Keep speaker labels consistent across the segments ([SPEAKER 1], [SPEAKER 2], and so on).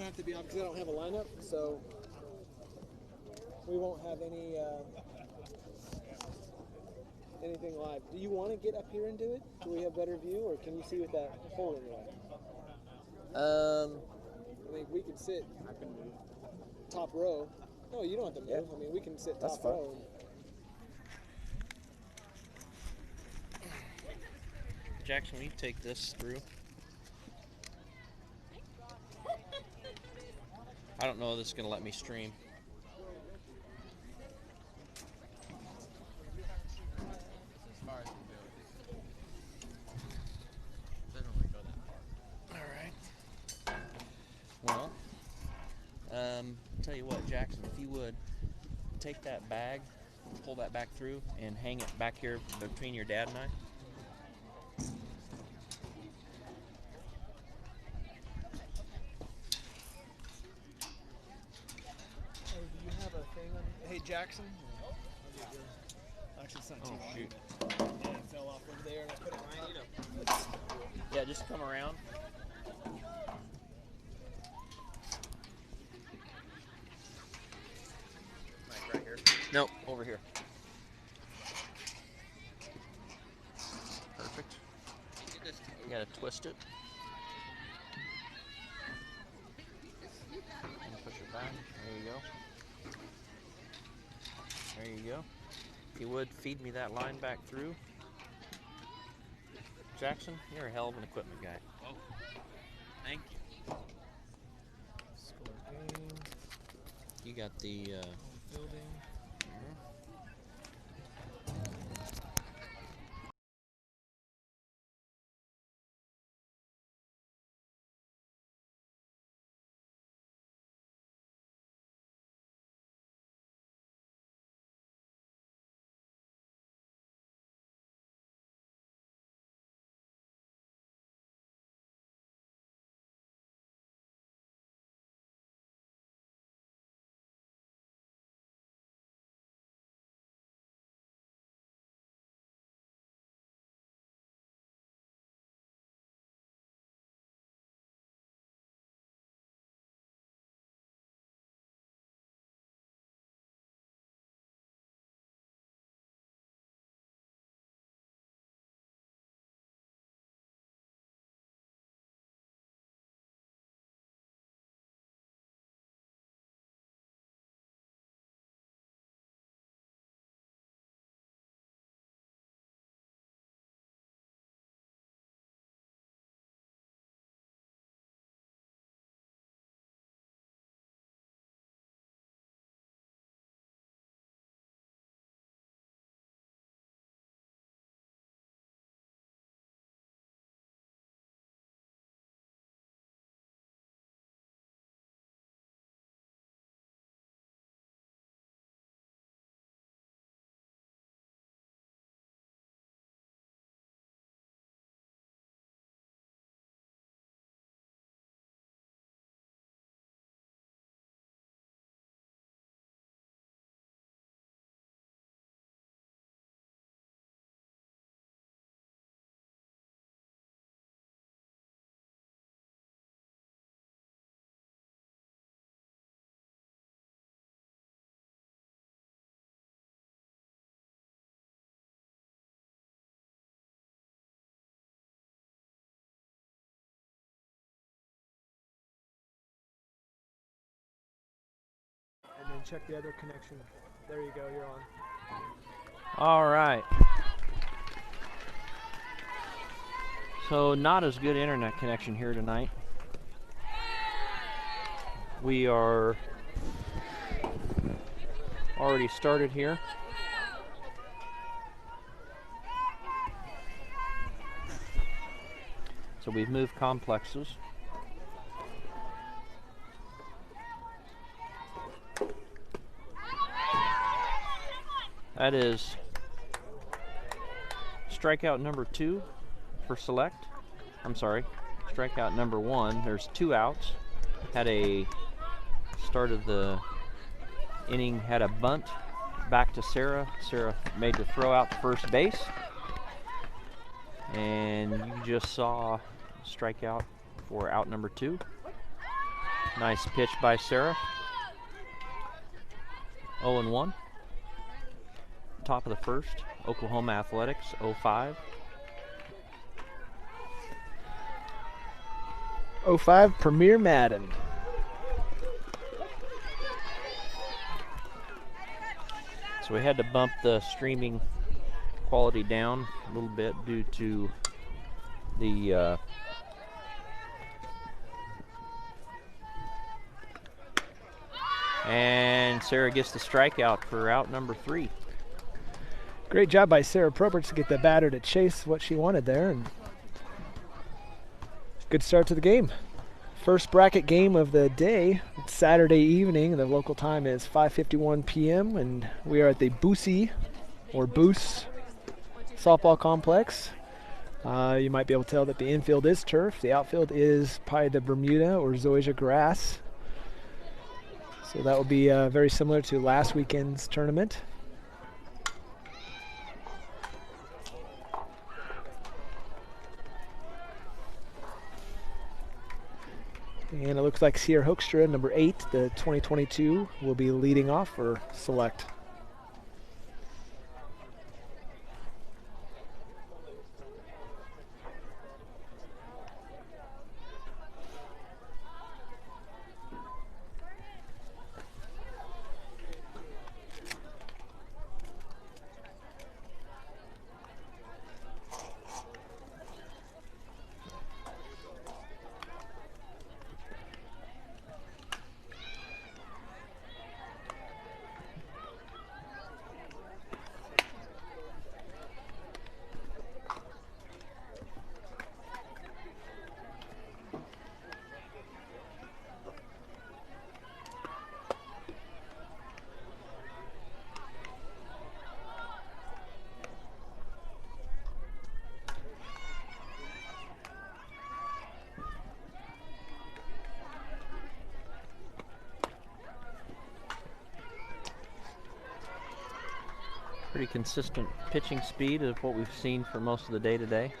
[SPEAKER 1] have to be on because I don't have a lineup, so we won't have anything live. Do you want to get up here and do it? Do we have better view, or can you see with that hole in your eye? I mean, we could sit top row. No, you don't have to move. Yeah. I mean, we can sit top row.
[SPEAKER 2] Jackson, will you take this through? I don't know if this is going to let me stream. Well, tell you what, Jackson, if you would take that bag, pull that back through, and hang it back here between your dad and I.
[SPEAKER 1] Oh, do you have a thing on? Hey, Jackson. Actually, it's not too long.
[SPEAKER 2] Shoot.
[SPEAKER 1] Yeah, it fell off over there, and I put it right.
[SPEAKER 2] Yeah, just come around. Right here. Nope, over here. Perfect. You gotta twist it. And push it back. There you go. There you go. If you would feed me that line back through. Jackson, you're a hell of an equipment guy. Oh, thank you.
[SPEAKER 1] Score game.
[SPEAKER 2] You got the
[SPEAKER 1] building. And then check the other connection. There you go, you're on.
[SPEAKER 2] All right. So not as good internet connection here tonight. We are already started here. So we've moved complexes. That is strikeout number 2 for select. I'm sorry, strikeout number 1. There's 2 outs. Had a start of the inning, had a bunt back to Sarah. Sarah made the throw out to first base. And you just saw strikeout for out number 2. Nice pitch by Sarah. 0-1. Top of the first. Oklahoma Athletics 0-5.
[SPEAKER 1] 0-5 Premier Madden.
[SPEAKER 2] So we had to bump the streaming quality down a little bit due to the and Sarah gets the strikeout for out number 3.
[SPEAKER 1] Great job by Sarah Probert to get the batter to chase what she wanted there, and good start to the game. First bracket game of the day. It's Saturday evening. The local time is 5:51 p.m. and we are at the Boose softball complex. You might be able to tell that the infield is turf. The outfield is probably the Bermuda or zoysia grass. So that will be very similar to last weekend's tournament. And it looks like Sierra Hoekstra, number 8, the 2022, will be leading off for Select.
[SPEAKER 2] Pretty consistent pitching speed of what we've seen for most of the day today.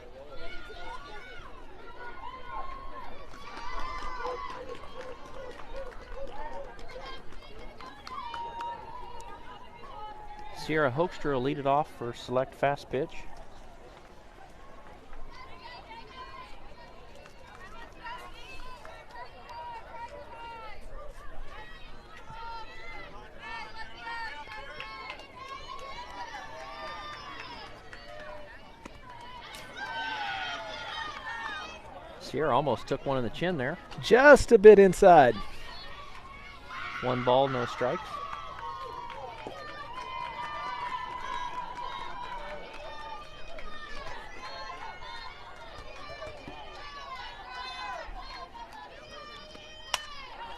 [SPEAKER 2] Sierra Hoekstra will lead it off for Select fast pitch. Sierra almost took one in the chin there.
[SPEAKER 1] Just a bit inside.
[SPEAKER 2] 1 ball, no strikes.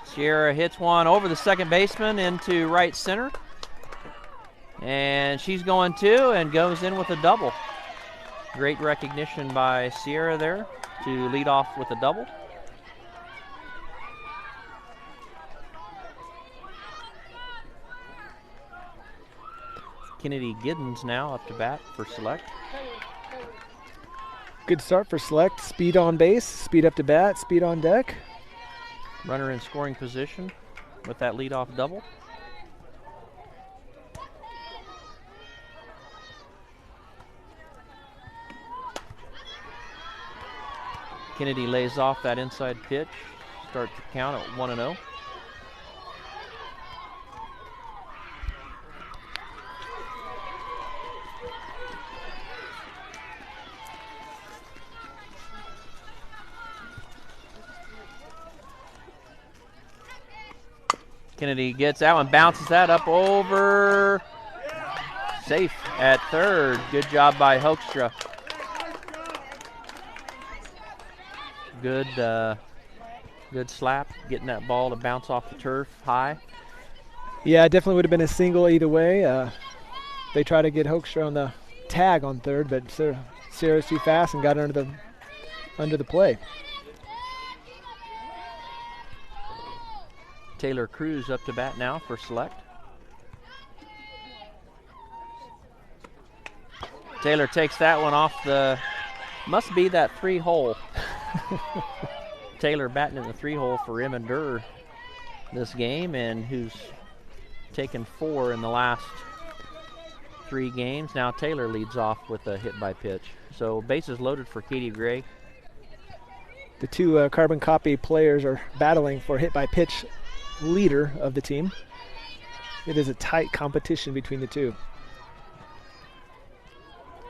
[SPEAKER 2] Sierra hits one over the second baseman into right center. And she's going to and goes in with a double. Great recognition by Sierra there to lead off with a double. Kennedy Giddens now up to bat for Select.
[SPEAKER 1] Good start for Select. Speed on base, speed up to bat, speed on deck.
[SPEAKER 2] Runner in scoring position with that leadoff double. Kennedy lays off that inside pitch. Start the count at 1-0. Kennedy gets out and bounces that up over. Safe at third. Good job by Hoekstra. Good slap, getting that ball to bounce off the turf high.
[SPEAKER 1] Yeah, it definitely would have been a single either way. They try to get Hoekstra on the tag on third, but Sierra's too fast and got under the play.
[SPEAKER 2] Taylor Cruz up to bat now for Select. Taylor takes that one off the, must be that 3 hole. Taylor batting in the 3-hole for Emmett Durr this game, and who's taken 4 in the last 3 games. Now Taylor leads off with a hit by pitch. So bases loaded for Katie Gray.
[SPEAKER 1] The two carbon copy players are battling for hit by pitch leader of the team. It is a tight competition between the two.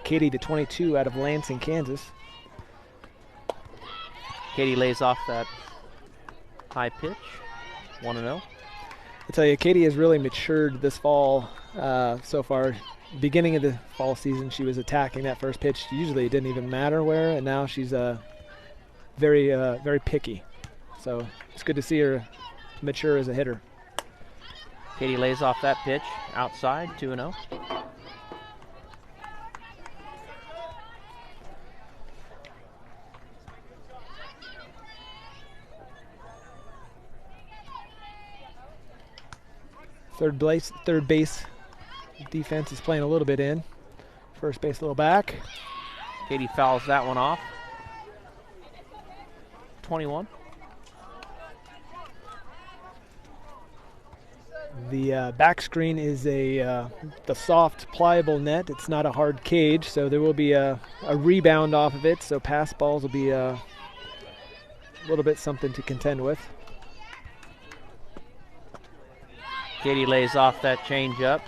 [SPEAKER 1] Katie, the 22 out of Lansing, Kansas.
[SPEAKER 2] Katie lays off that high pitch, 1-0.
[SPEAKER 1] I tell you, Katie has really matured this fall so far. Beginning of the fall season, she was attacking that first pitch. Usually it didn't even matter where, and now she's very picky. So it's good to see her mature as a hitter.
[SPEAKER 2] Katie lays off that pitch outside, 2-0.
[SPEAKER 1] Third base defense is playing a little bit in. First base a little back.
[SPEAKER 2] Katie fouls that one off. 21.
[SPEAKER 1] The back screen is the soft, pliable net. It's not a hard cage, so there will be a rebound off of it, so pass balls will be a little bit something to contend with.
[SPEAKER 2] Katie lays off that changeup.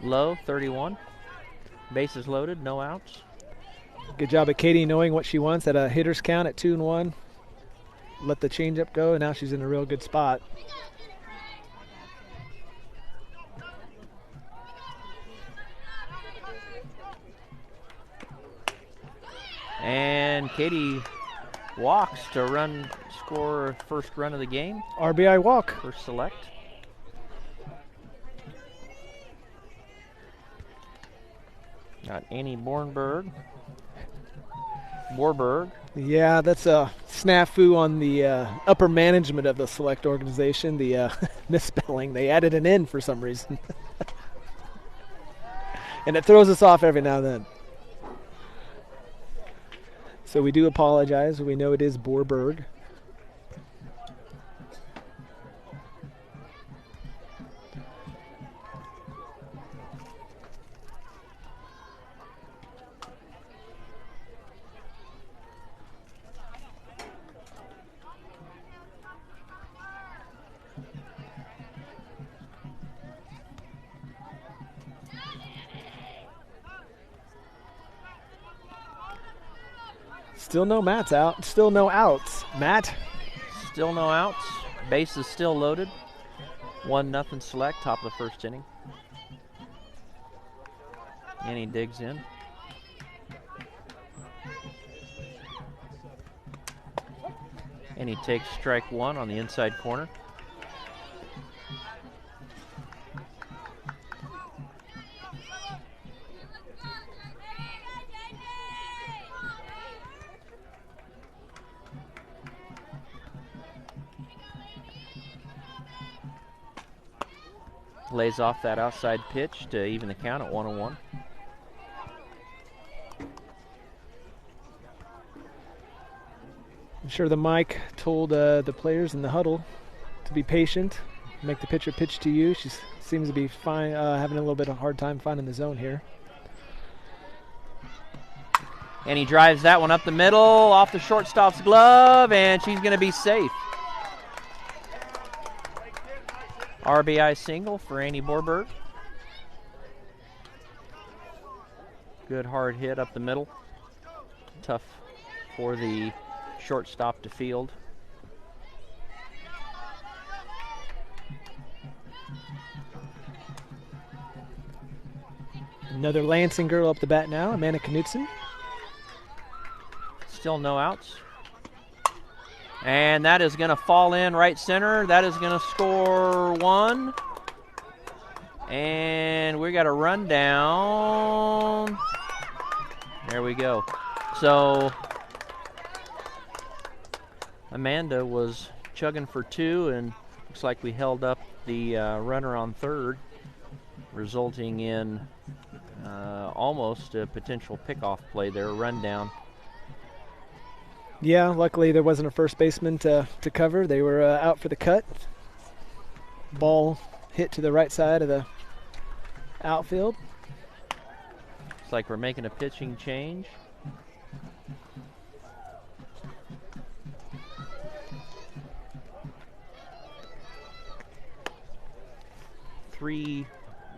[SPEAKER 2] Low, 31. Bases loaded, no outs.
[SPEAKER 1] Good job of Katie knowing what she wants at a hitter's count at 2-1. Let the changeup go, and now she's in a real good spot.
[SPEAKER 2] And Katie walks to score first run of the game.
[SPEAKER 1] RBI walk.
[SPEAKER 2] For Select. Got Annie Borberg.
[SPEAKER 1] Yeah, that's a snafu on the upper management of the Select organization. The misspelling. They added an N for some reason. And it throws us off every now and then. So we do apologize. We know it is Borberg. Still no Matt's out. Still no outs. Matt?
[SPEAKER 2] Still no outs. Base is still loaded. 1-0 Select, top of the first inning. And he digs in. And he takes strike 1 on the inside corner. Lays off that outside pitch to even the count at 1-1.
[SPEAKER 1] I'm sure the mic told the players in the huddle to be patient, make the pitcher pitch to you. She seems to be fine, having a little bit of a hard time finding the zone here.
[SPEAKER 2] And he drives that one up the middle, off the shortstop's glove, and she's going to be safe. RBI single for Annie Borberg. Good hard hit up the middle. Tough for the shortstop to field.
[SPEAKER 1] Another Lansing girl up the bat now, Amanda Knutson.
[SPEAKER 2] Still no outs. And that is going to fall in right center. That is going to score 1. And we got a run down. There we go. So Amanda was chugging for 2, and looks like we held up the runner on third, resulting in almost a potential pickoff play there, a run down.
[SPEAKER 1] Yeah, luckily there wasn't a first baseman to cover. They were out for the cut. Ball hit to the right side of the outfield.
[SPEAKER 2] It's like we're making a pitching change.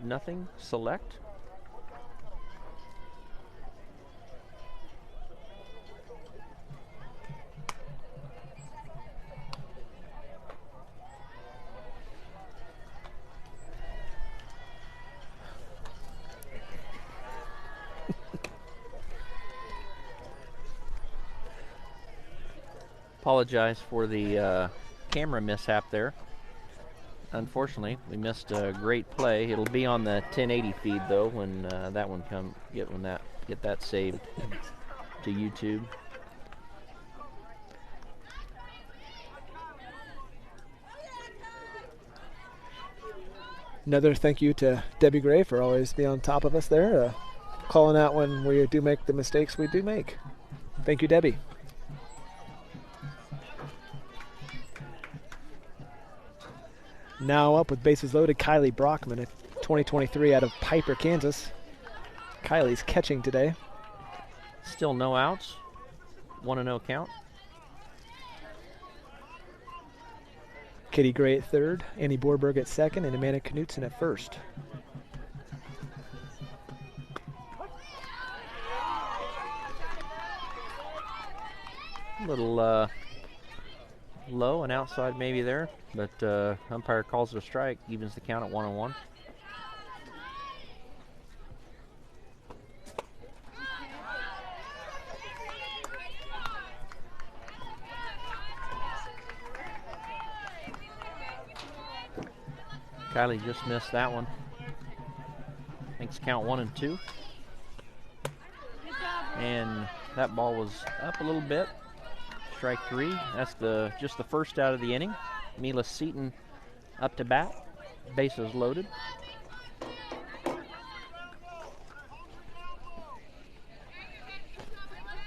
[SPEAKER 2] Nothing. Select. Apologize for the camera mishap there. Unfortunately, we missed a great play. It'll be on the 1080 feed though when that one get that saved to YouTube.
[SPEAKER 1] Another thank you to Debbie Gray for always being on top of us there, calling out when we do make the mistakes we do make. Thank you, Debbie. Now up with bases loaded, Kylie Brockman at 2023 out of Piper, Kansas. Kylie's catching today.
[SPEAKER 2] Still no outs. 1-0 count.
[SPEAKER 1] Kitty Gray at third, Annie Borberg at second, and Amanda Knutson at first.
[SPEAKER 2] A little low and outside maybe there, but umpire calls it a strike, evens the count at 1-1. Kylie just missed that one. Makes count 1-2. And that ball was up a little bit. Strike 3. That's just the first out of the inning. Mila Seaton up to bat. Bases loaded.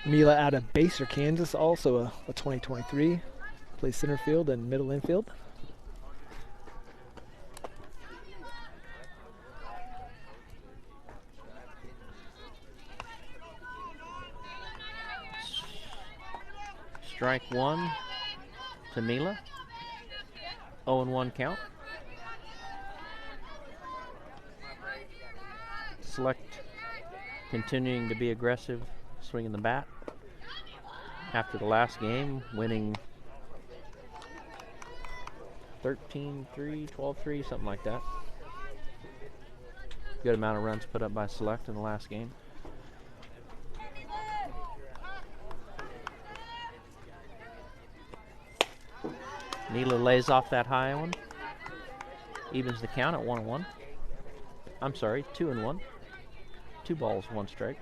[SPEAKER 1] Mila out of Baser, Kansas, also a 2023. Plays center field and middle infield.
[SPEAKER 2] Strike 1 to Mila. 0-1 count. Select continuing to be aggressive, swinging the bat. After the last game, winning 13-3, 12-3, something like that. Good amount of runs put up by Select in the last game. Mila lays off that high one. Evens the count at 1-1. I'm sorry, 2-1. 2 balls, 1 strike.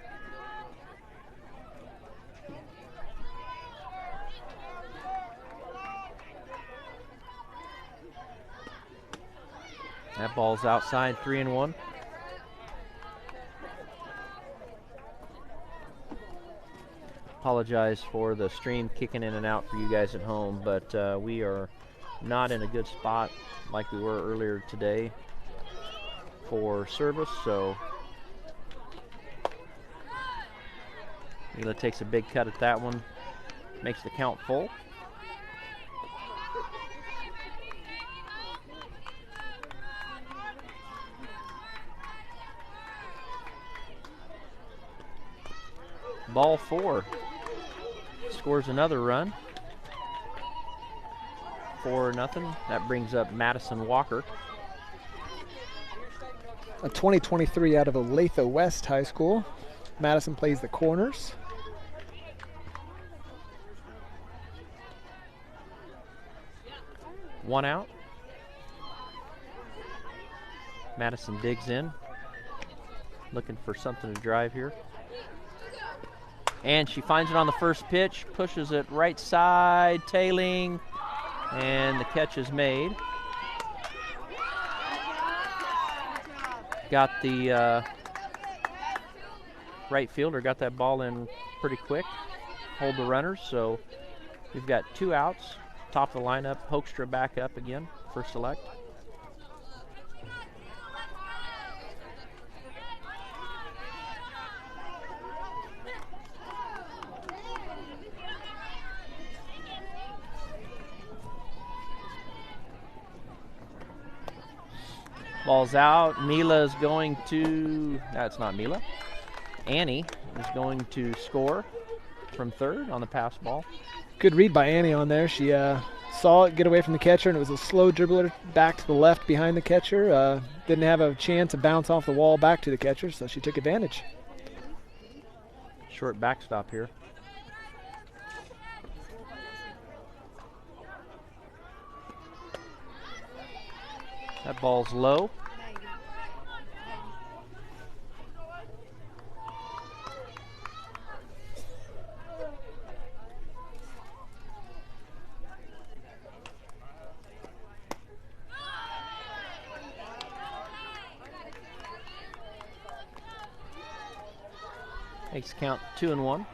[SPEAKER 2] That ball's outside, 3-1. Apologize for the stream kicking in and out for you guys at home, but we are not in a good spot like we were earlier today for service, so Mila takes a big cut at that one, makes the count full. Ball 4. Scores another run. 4-0. That brings up Madison Walker.
[SPEAKER 1] A 2023 out of Olathe West High School. Madison plays the corners.
[SPEAKER 2] One out. Madison digs in. Looking for something to drive here. And she finds it on the first pitch, pushes it right side, tailing, and the catch is made. Got the right fielder, got that ball in pretty quick, hold the runners, so We've got 2 outs. Top of the lineup, Hoekstra back up again for Select. Ball's out. Mila is going to, that's not Mila. Annie is going to score from third on the pass ball.
[SPEAKER 1] Good read by Annie on there. She saw it get away from the catcher, and it was a slow dribbler back to the left behind the catcher. Didn't have a chance to bounce off the wall back to the catcher, so she took advantage.
[SPEAKER 2] Short backstop here. That ball's low. Makes count 2-1.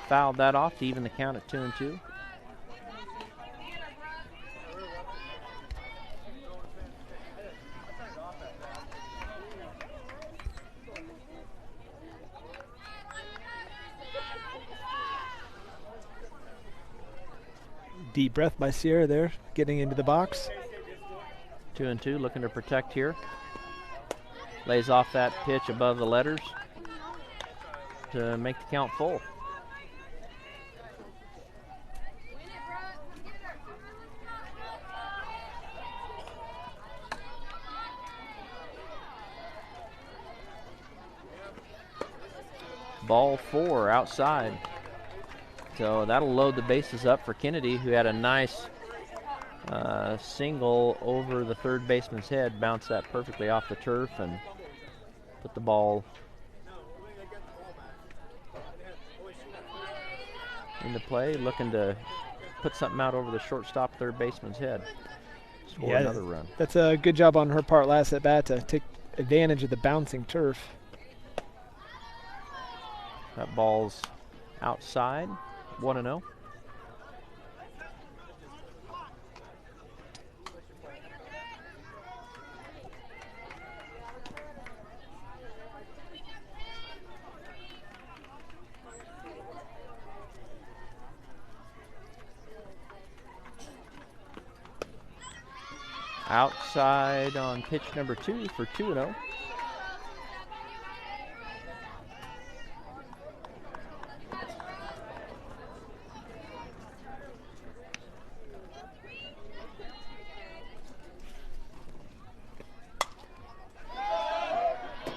[SPEAKER 2] Fouled that off to even the count at 2-2.
[SPEAKER 1] Deep breath by Sierra there, getting into the box.
[SPEAKER 2] 2-2, looking to protect here. Lays off that pitch above the letters to make the count full. Ball 4 outside. So that'll load the bases up for Kennedy, who had a nice single over the third baseman's head, bounced that perfectly off the turf and put the ball into play, looking to put something out over the shortstop third baseman's head. Score another run.
[SPEAKER 1] That's a good job on her part last at bat to take advantage of the bouncing turf.
[SPEAKER 2] That ball's outside, 1-0. Outside on pitch number 2 for 2-0.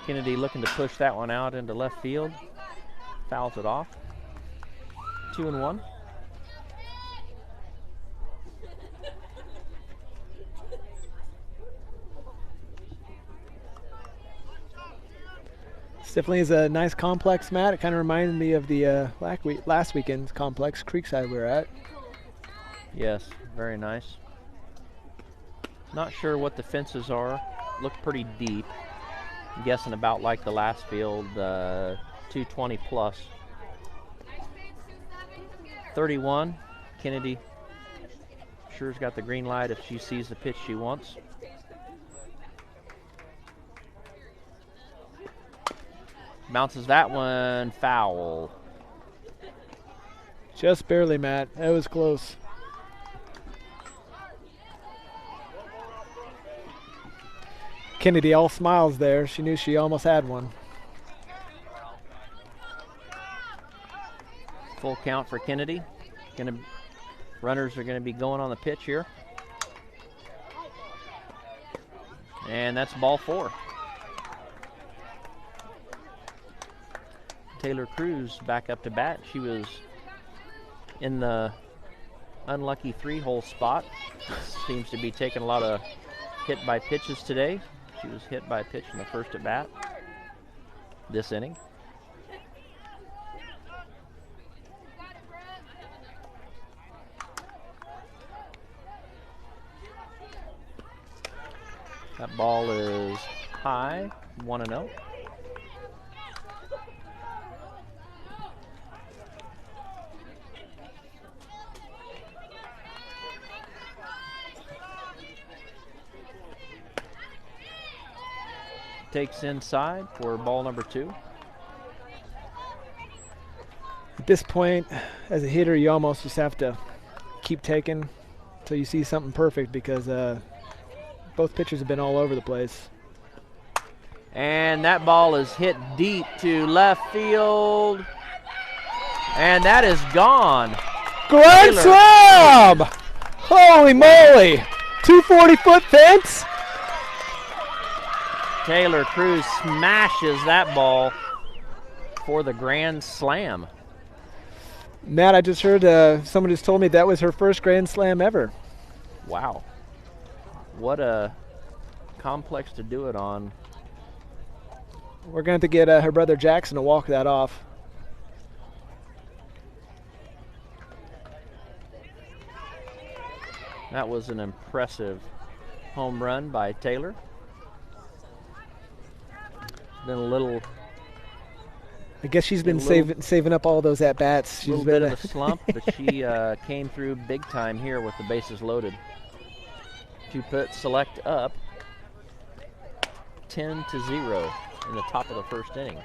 [SPEAKER 2] Kennedy looking to push that one out into left field. Fouls it off. 2-1.
[SPEAKER 1] Definitely is a nice complex, Matt. It kind of reminded me of the last weekend's complex, Creekside we were at.
[SPEAKER 2] Yes, very nice. Not sure what the fences are. Look pretty deep. I'm guessing about like the last field, 220 plus. 31, Kennedy sure's got the green light if she sees the pitch she wants. Bounces that one foul.
[SPEAKER 1] Just barely, Matt. That was close. Kennedy all smiles there. She knew she almost had one.
[SPEAKER 2] Full count for Kennedy. Runners are going to be going on the pitch here. And that's ball 4. Taylor Cruz back up to bat. She was in the unlucky 3-hole spot. Seems to be taking a lot of hit by pitches today. She was hit by a pitch in the first at bat this inning. That ball is high, 1-0. Takes inside for ball number 2.
[SPEAKER 1] At this point, as a hitter, you almost just have to keep taking until you see something perfect, because both pitchers have been all over the place.
[SPEAKER 2] And that ball is hit deep to left field. And that is gone.
[SPEAKER 1] Grand slam! Holy moly! 240-foot fence?
[SPEAKER 2] Taylor Cruz smashes that ball for the grand slam.
[SPEAKER 1] Matt, I just heard somebody just told me that was her first grand slam ever.
[SPEAKER 2] Wow. What a complex to do it on.
[SPEAKER 1] We're going to have to get her brother Jackson to walk that off.
[SPEAKER 2] That was an impressive home run by Taylor. Been a little...
[SPEAKER 1] I guess she's been saving up all those at-bats.
[SPEAKER 2] She's a little bit of a slump, but she came through big time here with the bases loaded to put Select up 10-0 in the top of the first inning.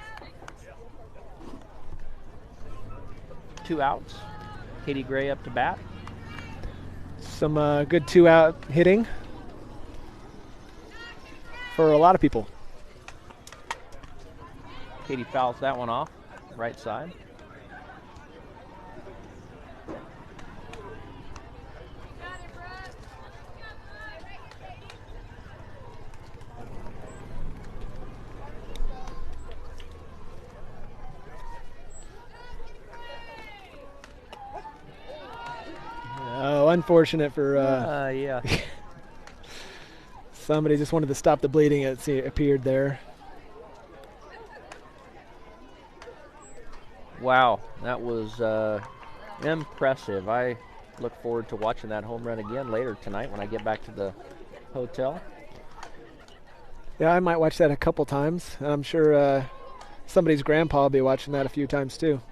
[SPEAKER 2] 2 outs. Katie Gray up to bat.
[SPEAKER 1] Some good 2-out hitting for a lot of people.
[SPEAKER 2] Katie fouls that one off, right side.
[SPEAKER 1] Oh, unfortunate for
[SPEAKER 2] yeah.
[SPEAKER 1] somebody just wanted to stop the bleeding. It appeared there.
[SPEAKER 2] Wow, that was impressive. I look forward to watching that home run again later tonight when I get back to the hotel.
[SPEAKER 1] Yeah, I might watch that a couple times. I'm sure somebody's grandpa will be watching that a few times too.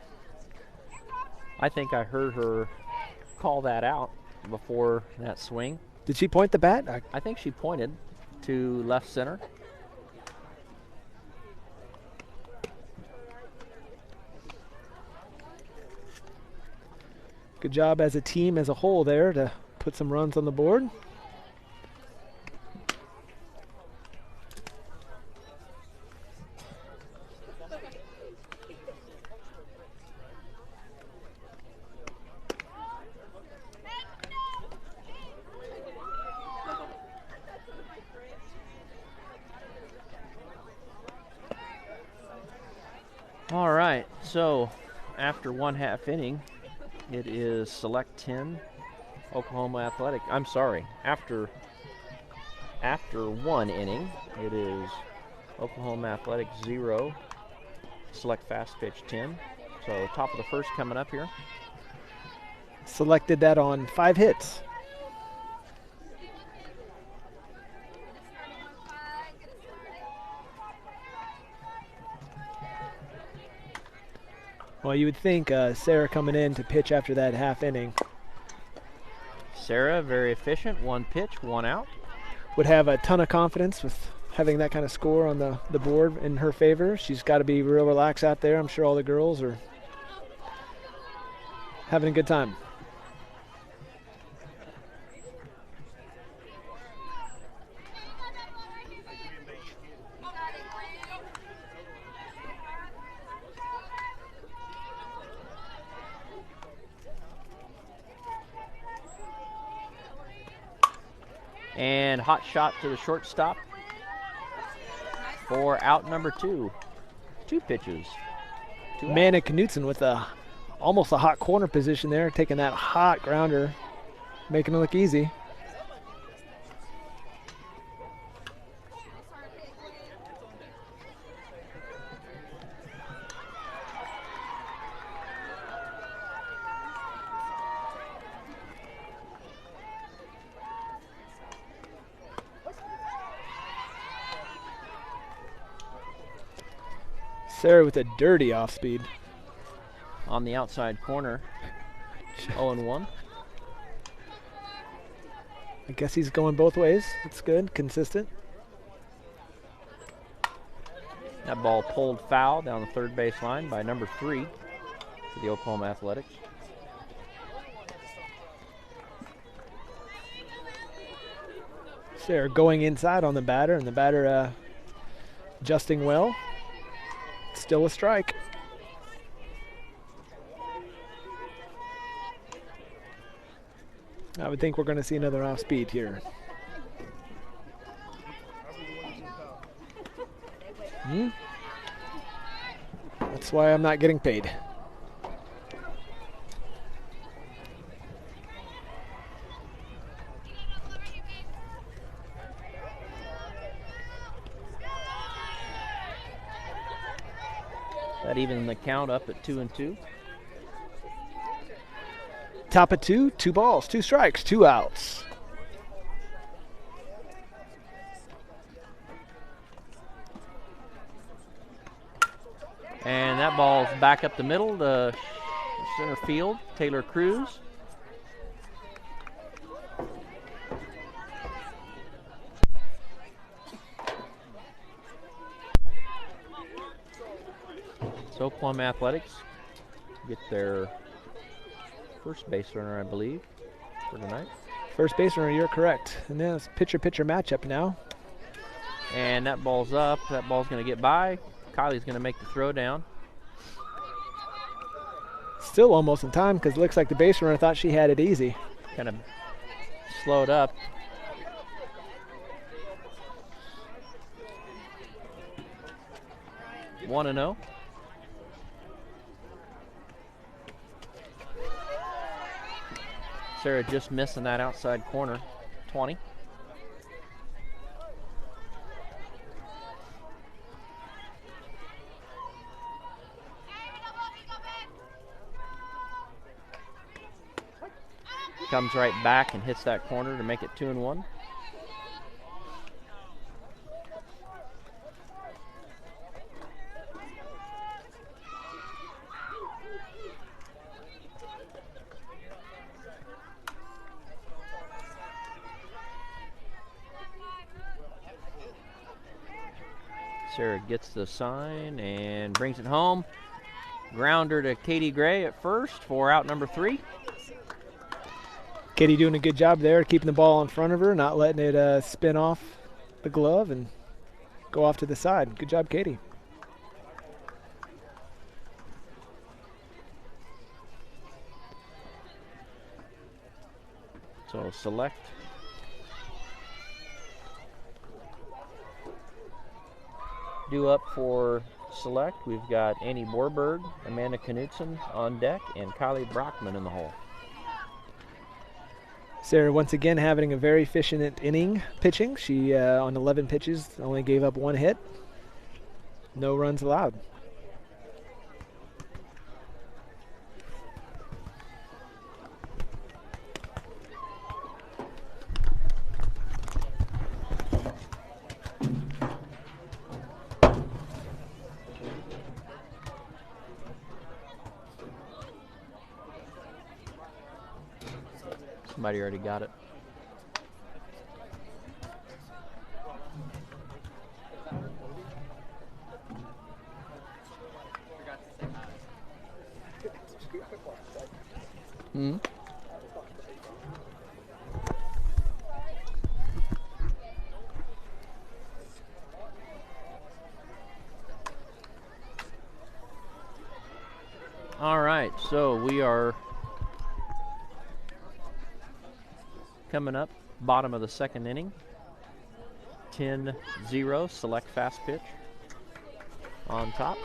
[SPEAKER 2] I think I heard her call that out before that swing.
[SPEAKER 1] Did she point the bat?
[SPEAKER 2] I think she pointed to left center.
[SPEAKER 1] Good job as a team as a whole there to put some runs on the board.
[SPEAKER 2] All right, so after 1/2 inning, it is Select 10, Oklahoma Athletic. I'm sorry, after 1 inning, it is Oklahoma Athletic 0, Select Fast Pitch 10. So top of the first coming up here.
[SPEAKER 1] Selected that on 5 hits. Well, you would think Sarah coming in to pitch after that 1/2 inning.
[SPEAKER 2] Sarah, very efficient, 1 pitch, 1 out.
[SPEAKER 1] Would have a ton of confidence with having that kind of score on the board in her favor. She's got to be real relaxed out there. I'm sure all the girls are having a good time.
[SPEAKER 2] And hot shot to the shortstop for out number 2. 2 pitches. 2
[SPEAKER 1] Manna Knutson with almost a hot corner position there, taking that hot grounder, making it look easy. Sarah with a dirty off speed.
[SPEAKER 2] On the outside corner, 0-1.
[SPEAKER 1] I guess he's going both ways. That's good, consistent.
[SPEAKER 2] That ball pulled foul down the third base line by number 3 for the Oklahoma Athletics.
[SPEAKER 1] Sarah going inside on the batter, and the batter adjusting well. Still a strike. I would think we're going to see another off speed here. That's why I'm not getting paid.
[SPEAKER 2] That evened the count up at 2-2.
[SPEAKER 1] Top of 2, 2 balls, 2 strikes, 2 outs.
[SPEAKER 2] And that ball's back up the middle to center field, Taylor Cruz. So Oklahoma Athletics get their first base runner, I believe, for tonight.
[SPEAKER 1] First base runner, you're correct. And then it's pitcher-pitcher matchup now.
[SPEAKER 2] And that ball's up. That ball's going to get by. Kylie's going to make the throw down.
[SPEAKER 1] Still almost in time because it looks like the base runner thought she had it easy.
[SPEAKER 2] Kind of slowed up. One and 0. Sarah just missing that outside corner. 20. Comes right back and hits that corner to make it 2-1. Sarah gets the sign and brings it home. Grounder to Katie Gray at first for out number 3.
[SPEAKER 1] Katie doing a good job there, keeping the ball in front of her, not letting it spin off the glove and go off to the side. Good job, Katie.
[SPEAKER 2] So select. Due up for select, we've got Annie Borberg, Amanda Knudsen on deck, and Kylie Brockman in the hole.
[SPEAKER 1] Sarah once again having a very efficient inning pitching. She, on 11 pitches, only gave up 1 hit. No runs allowed.
[SPEAKER 2] Somebody already got it. All right, so we are coming up, bottom of the second inning. 10-0, select fast pitch on top.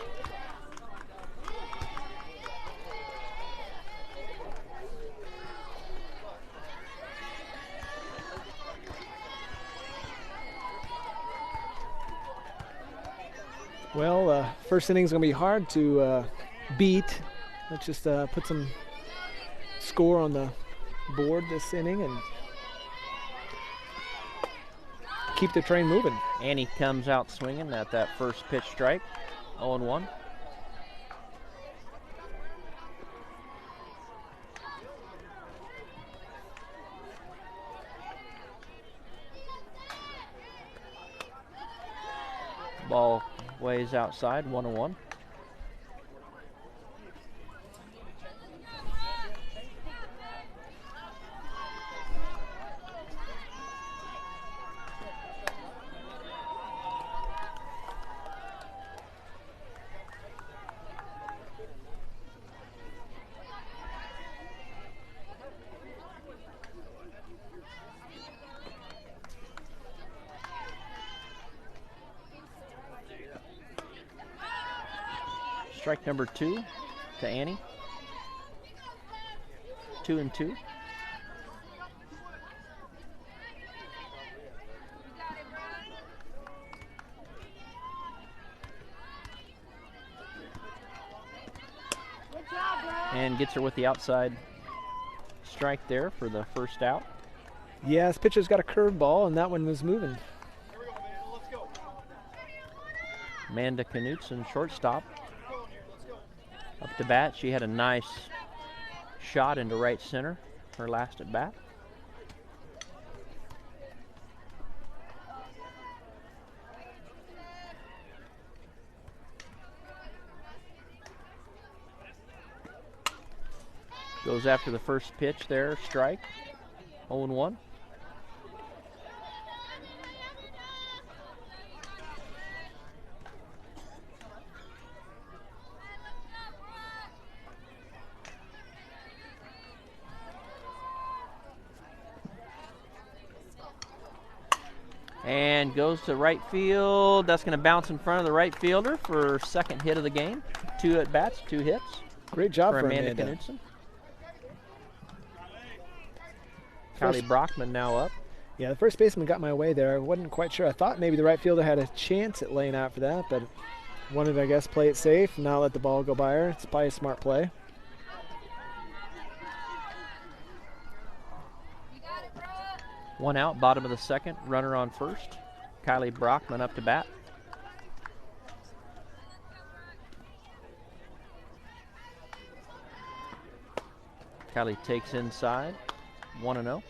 [SPEAKER 1] Well, first inning's going to be hard to beat. Let's just put some score on the board this inning and keep the train moving.
[SPEAKER 2] Annie comes out swinging at that first pitch strike, 0-1. Ball ways outside, 1-1. Strike number 2 to Annie. 2-2. And gets her with the outside strike there for the first out.
[SPEAKER 1] Yeah, this pitcher's got a curveball, and that one was moving.
[SPEAKER 2] Amanda Knutson, shortstop. Up to bat, she had a nice shot into right center, her last at bat. Goes after the first pitch there, strike, 0-1. And goes to right field. That's going to bounce in front of the right fielder for second hit of the game. 2 at bats, 2 hits.
[SPEAKER 1] Great job
[SPEAKER 2] for
[SPEAKER 1] for
[SPEAKER 2] Amanda Knutson. Kylie Brockman now up.
[SPEAKER 1] Yeah, the first baseman got my way there. I wasn't quite sure. I thought maybe the right fielder had a chance at laying out for that, but wanted to, I guess, play it safe and not let the ball go by her. It's probably a smart play.
[SPEAKER 2] One out, bottom of the second, runner on first. Kylie Brockman up to bat. Kylie takes inside, 1-0.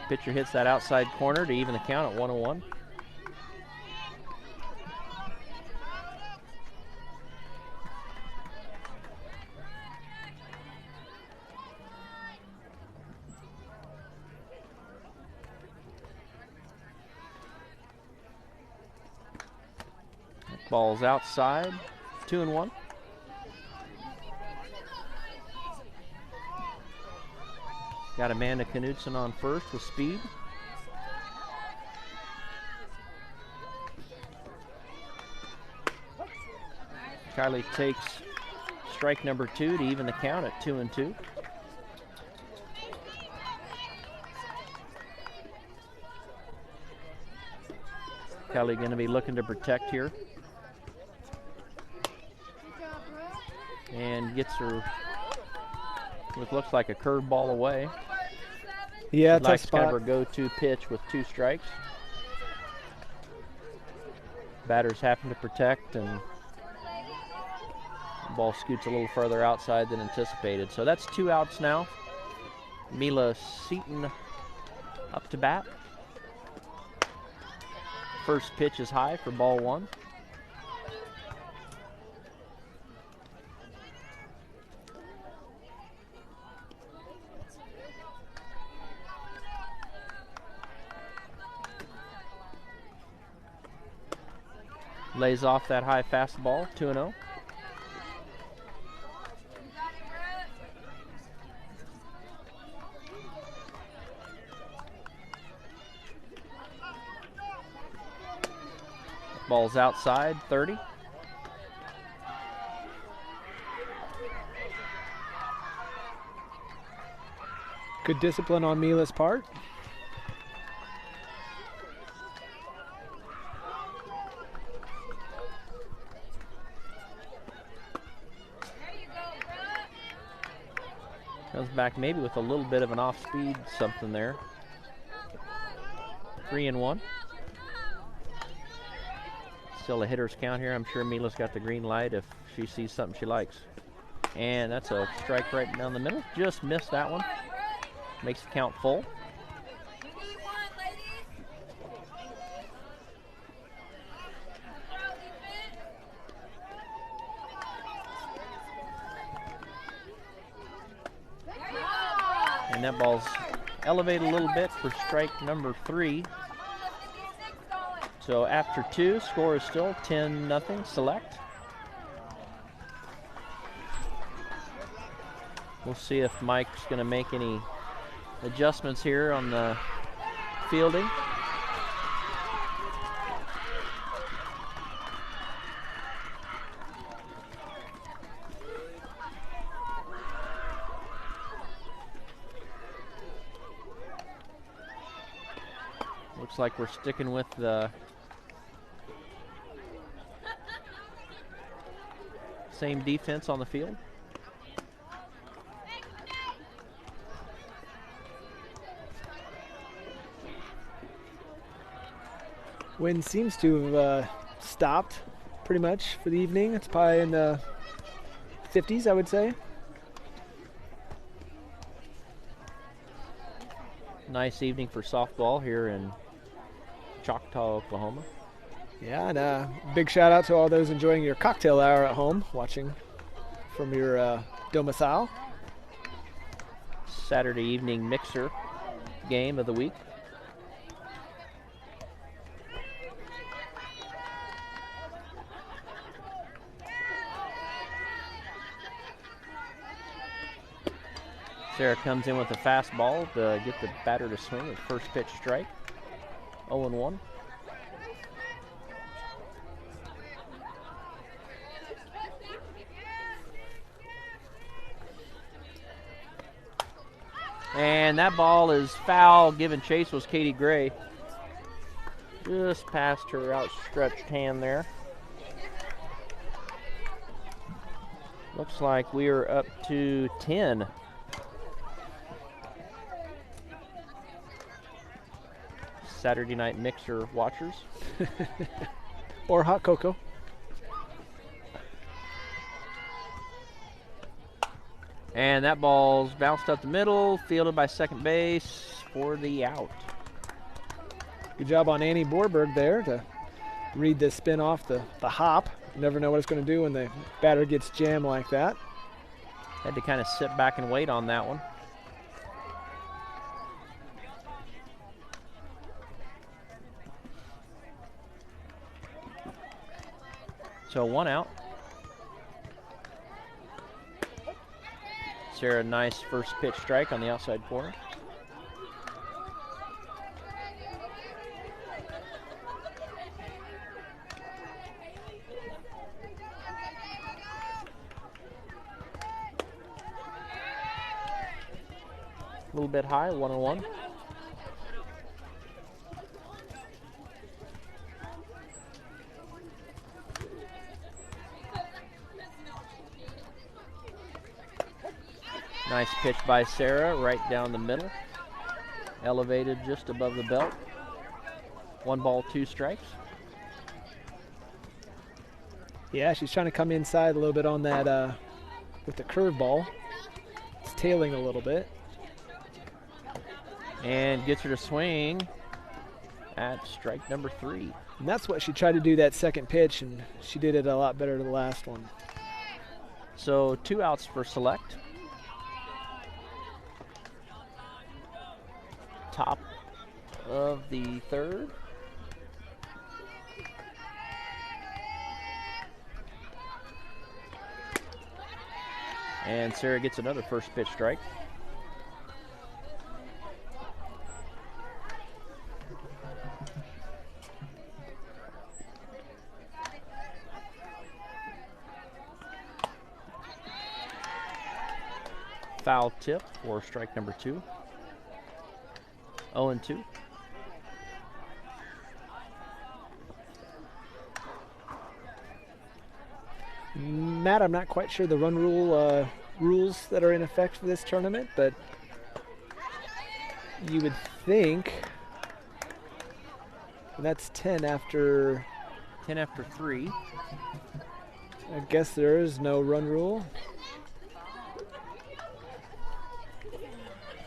[SPEAKER 2] Pitcher hits that outside corner to even the count at 1-1. Ball's outside, 2-1. Got Amanda Knutson on first with speed. Kylie takes strike number 2 to even the count at 2-2. Kylie going to be looking to protect here. And gets her what looks like a curveball away.
[SPEAKER 1] Yeah,
[SPEAKER 2] tough spot. Kind of her go-to pitch with 2 strikes. Batters happen to protect, and the ball scoots a little further outside than anticipated. So that's 2 outs now. Mila Seaton up to bat. First pitch is high for ball 1. Lays off that high fastball, 2-0. Ball's outside, 30.
[SPEAKER 1] Good discipline on Mila's part.
[SPEAKER 2] Comes back maybe with a little bit of an off-speed something there. 3-1. Still a hitter's count here. I'm sure Mila's got the green light if she sees something she likes. And that's a strike right down the middle. Just missed that one. Makes the count full. And that ball's elevated a little bit for strike number 3. So after 2, score is still 10-0 Select. We'll see if Mike's going to make any adjustments here on the fielding. Looks like we're sticking with the same defense on the field.
[SPEAKER 1] Wind seems to have stopped pretty much for the evening. It's probably in the 50s, I would say.
[SPEAKER 2] Nice evening for softball here in Choctaw, Oklahoma.
[SPEAKER 1] Yeah, and a big shout out to all those enjoying your cocktail hour at home, watching from your domicile.
[SPEAKER 2] Saturday evening mixer game of the week. Sarah comes in with a fastball to get the batter to swing at first pitch strike. 0-1. And that ball is foul. Giving chase was Katie Gray. Just past her outstretched hand there. Looks like we are up to 10. Saturday night mixer watchers.
[SPEAKER 1] Or hot cocoa.
[SPEAKER 2] And that ball's bounced up the middle, fielded by second base for the out.
[SPEAKER 1] Good job on Annie Borberg there to read the spin off the hop. You never know what it's going to do when the batter gets jammed like that.
[SPEAKER 2] Had to kind of sit back and wait on that one. So 1 out. Sarah, nice first pitch strike on the outside corner. A little bit high, 1-1. Nice pitch by Sarah, right down the middle. Elevated just above the belt. 1 ball, 2 strikes.
[SPEAKER 1] Yeah, she's trying to come inside a little bit on that with the curveball. It's tailing a little bit.
[SPEAKER 2] And gets her to swing at strike number 3.
[SPEAKER 1] And that's what she tried to do that second pitch, and she did it a lot better than the last one.
[SPEAKER 2] So 2 outs for Select. Top of the 3rd. And Sarah gets another first pitch strike. Foul tip for strike number 2. 0-2.
[SPEAKER 1] Matt, I'm not quite sure the run rule rules that are in effect for this tournament, but you would think that's 10 after
[SPEAKER 2] 10 after 3.
[SPEAKER 1] I guess there is no run rule.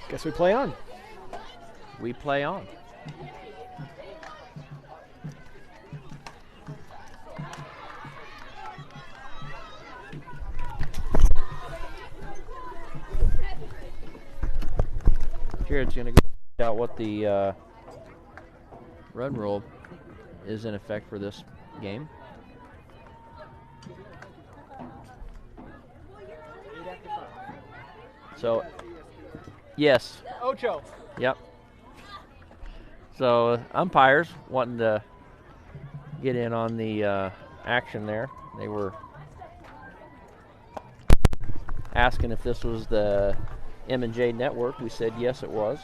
[SPEAKER 1] Guess we play on.
[SPEAKER 2] We play on. Jared's going to go find out what the run rule is in effect for this game. So, yes.
[SPEAKER 1] Ocho.
[SPEAKER 2] Yep. So, umpires wanting to get in on the action there. They were asking if this was the M&J network. We said yes, it was.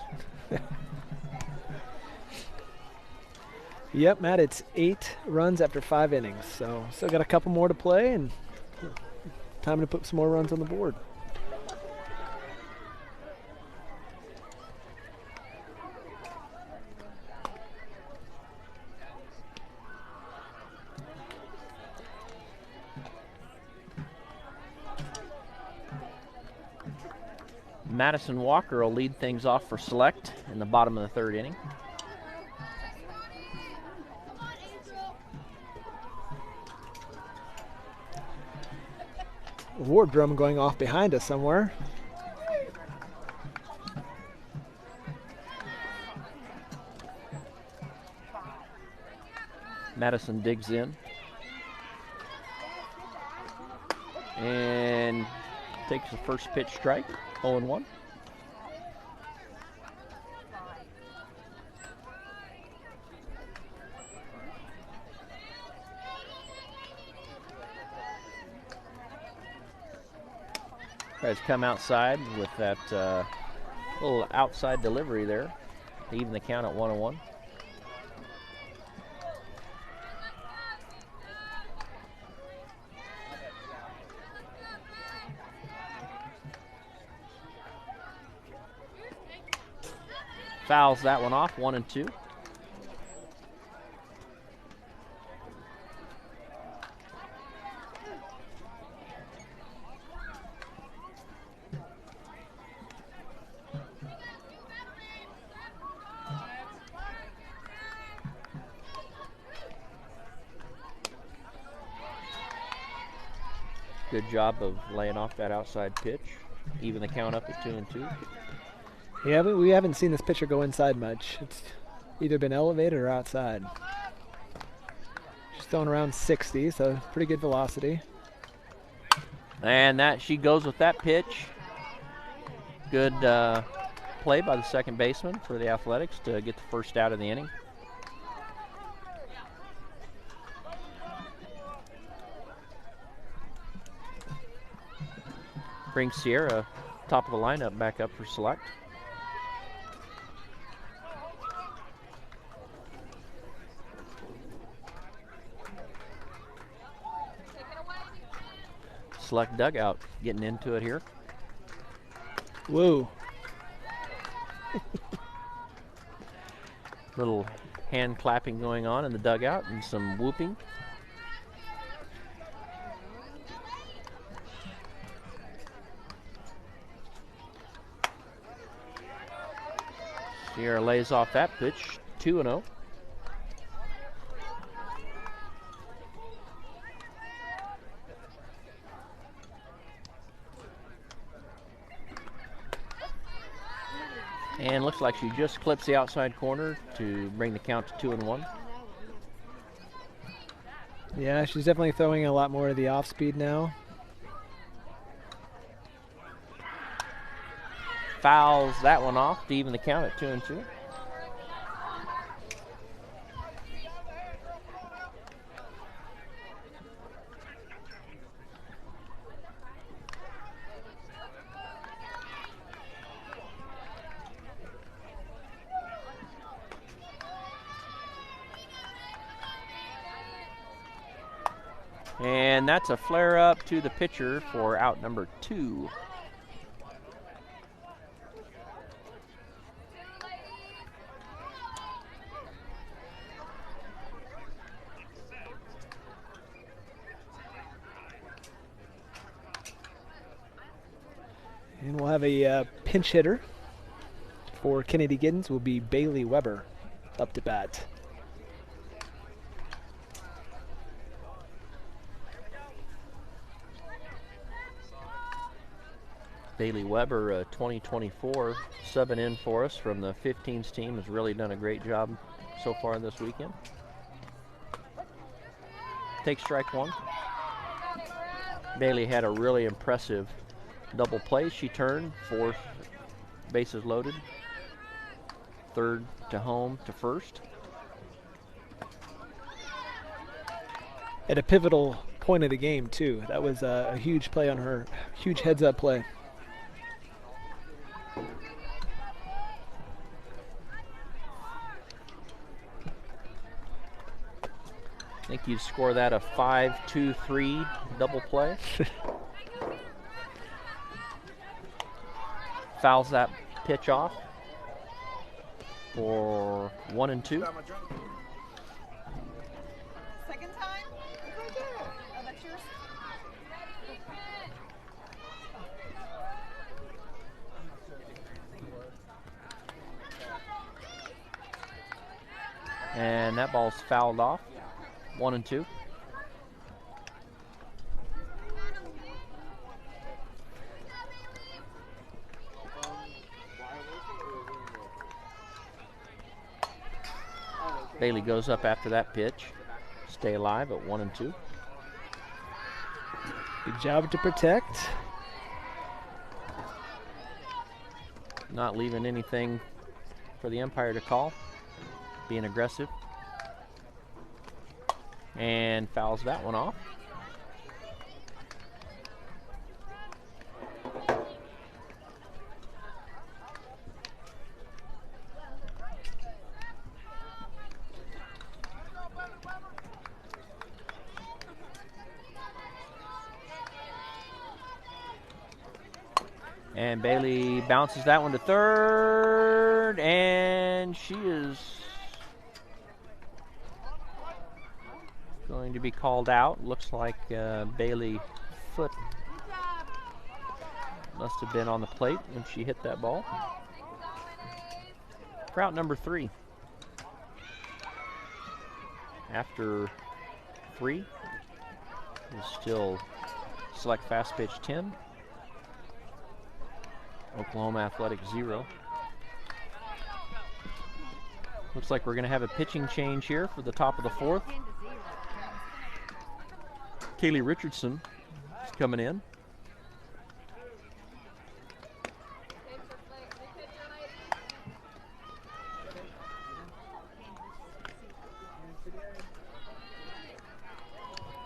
[SPEAKER 1] Yep, Matt, it's 8 runs after 5 innings. So, still got a couple more to play and time to put some more runs on the board.
[SPEAKER 2] Madison Walker will lead things off for Select in the bottom of the 3rd inning.
[SPEAKER 1] War drum going off behind us somewhere.
[SPEAKER 2] Madison digs in and takes the first pitch strike, 0-1. Tries to come outside with that little outside delivery there to even the count at 1-1. Fouls that one off, 1-2. Good job of laying off that outside pitch. Even the count up at 2-2.
[SPEAKER 1] Yeah, but we haven't seen this pitcher go inside much. It's either been elevated or outside. She's throwing around 60, so pretty good velocity.
[SPEAKER 2] And that she goes with that pitch. Good play by the second baseman for the Athletics to get the first out of the inning. Brings Sierra, top of the lineup, back up for Select. Select dugout getting into it here.
[SPEAKER 1] Whoa.
[SPEAKER 2] Little hand clapping going on in the dugout and some whooping. Sierra lays off that pitch, 2-0. And looks like she just clips the outside corner to bring the count to 2-1.
[SPEAKER 1] Yeah, she's definitely throwing a lot more of the off speed now.
[SPEAKER 2] Fouls that one off to even the count at 2-2. And that's a flare up to the pitcher for out number 2.
[SPEAKER 1] And we'll have a pinch hitter for Kennedy Giddens will be Bailey Weber up to bat.
[SPEAKER 2] Bailey Weber, 2024, subbing in for us from the 15s team, has really done a great job so far this weekend. Take strike one. Bailey had a really impressive double play. She turned, 4 bases loaded, 3rd to home to 1st.
[SPEAKER 1] At a pivotal point of the game, too. That was a huge play on her, huge heads-up play.
[SPEAKER 2] I think you'd score that a 5-2-3 double play. Fouls that pitch off for 1-2.
[SPEAKER 3] Second time? It's right there. Oh, that's yours?
[SPEAKER 2] And that ball's fouled off. 1-2. Bailey goes up after that pitch. Stay alive at 1-2.
[SPEAKER 1] Good job to protect.
[SPEAKER 2] Not leaving anything for the umpire to call. Being aggressive. And fouls that one off. And Bailey bounces that one to 3rd, and she is going to be called out. Looks like Bailey foot must have been on the plate when she hit that ball. For out number 3. After 3 is still select fast pitch 10. Oklahoma Athletics 0. Looks like we're going to have a pitching change here for the top of the 4th. Kaylee Richardson is coming in.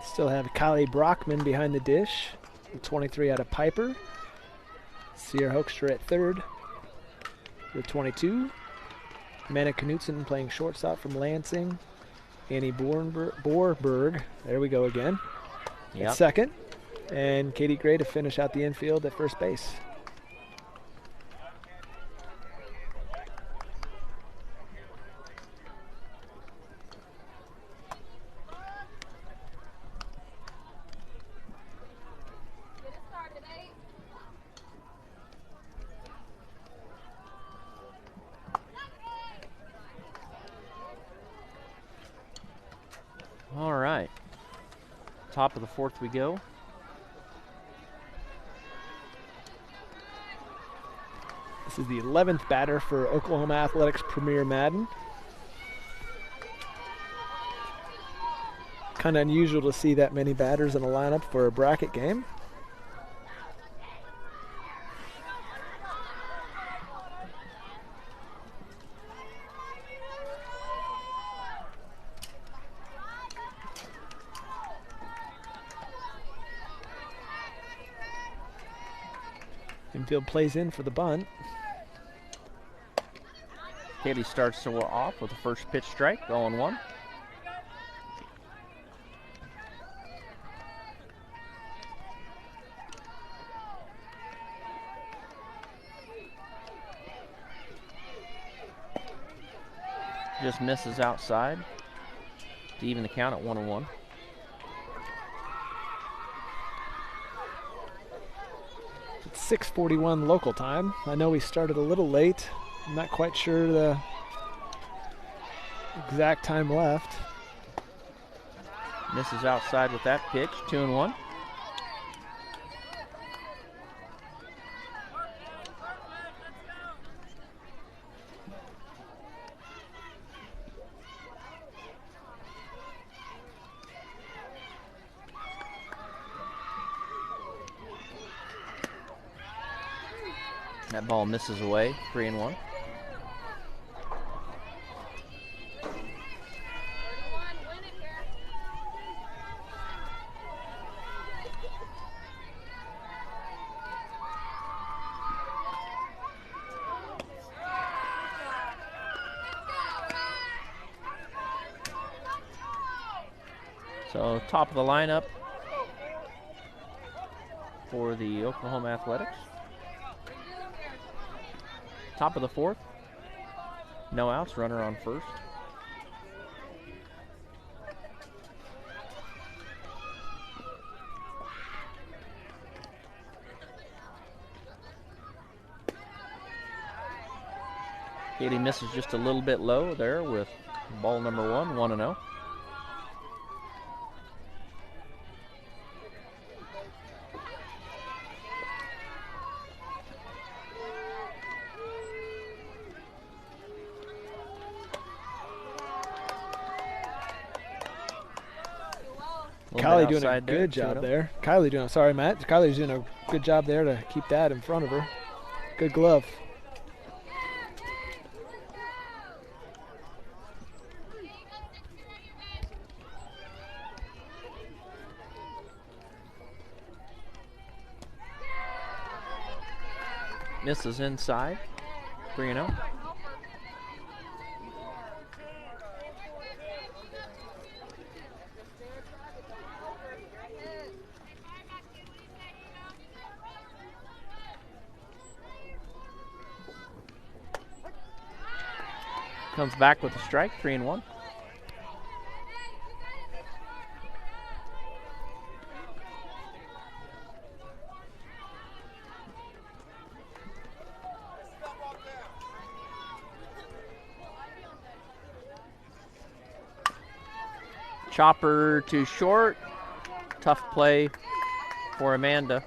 [SPEAKER 1] Still have Kylie Brockman behind the dish. 23 out of Piper. Sierra Hoekstra at 3rd with 22. Amanda Knutson playing shortstop from Lansing. Annie Borberg, there we go again, at 2nd. And Katie Gray to finish out the infield at first base.
[SPEAKER 2] All right, top of the 4th we go.
[SPEAKER 1] This is the 11th batter for Oklahoma Athletics Premier Madden. Kind of unusual to see that many batters in a lineup for a bracket game. Infield plays in for the bunt.
[SPEAKER 2] Katie starts to off with the first pitch strike, 0-1. Just misses outside to even the count at 1-1.
[SPEAKER 1] It's 6:41 local time. I know we started a little late. I'm not quite sure the exact time left.
[SPEAKER 2] Misses outside with that pitch, 2-1. That ball misses away, 3-1. So top of the lineup for the Oklahoma Athletics. Top of the fourth. No outs, runner on first. Haley misses just a little bit low there with ball number 1, 1-0.
[SPEAKER 1] Kylie doing a good job there. Sorry, Matt. Kylie's doing a good job there to keep that in front of her. Good glove.
[SPEAKER 2] Misses inside, 3-0. Comes back with a strike, 3-1. Chopper to short. Tough play for Amanda.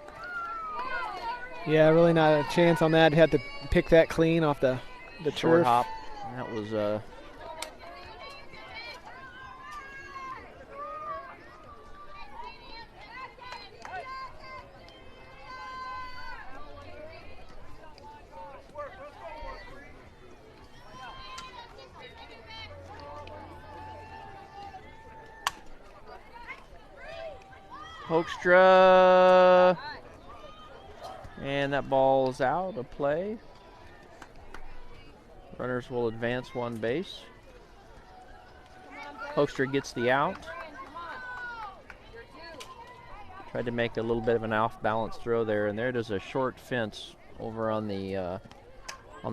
[SPEAKER 1] Yeah, really not a chance on that. Had to pick that clean off the
[SPEAKER 2] Short
[SPEAKER 1] turf.
[SPEAKER 2] hop. That was Hoekstra, and that ball's out of play. Runners will advance one base. Hoekstra gets the out. Tried to make a little bit of an off-balance throw there, and there does a short fence over on the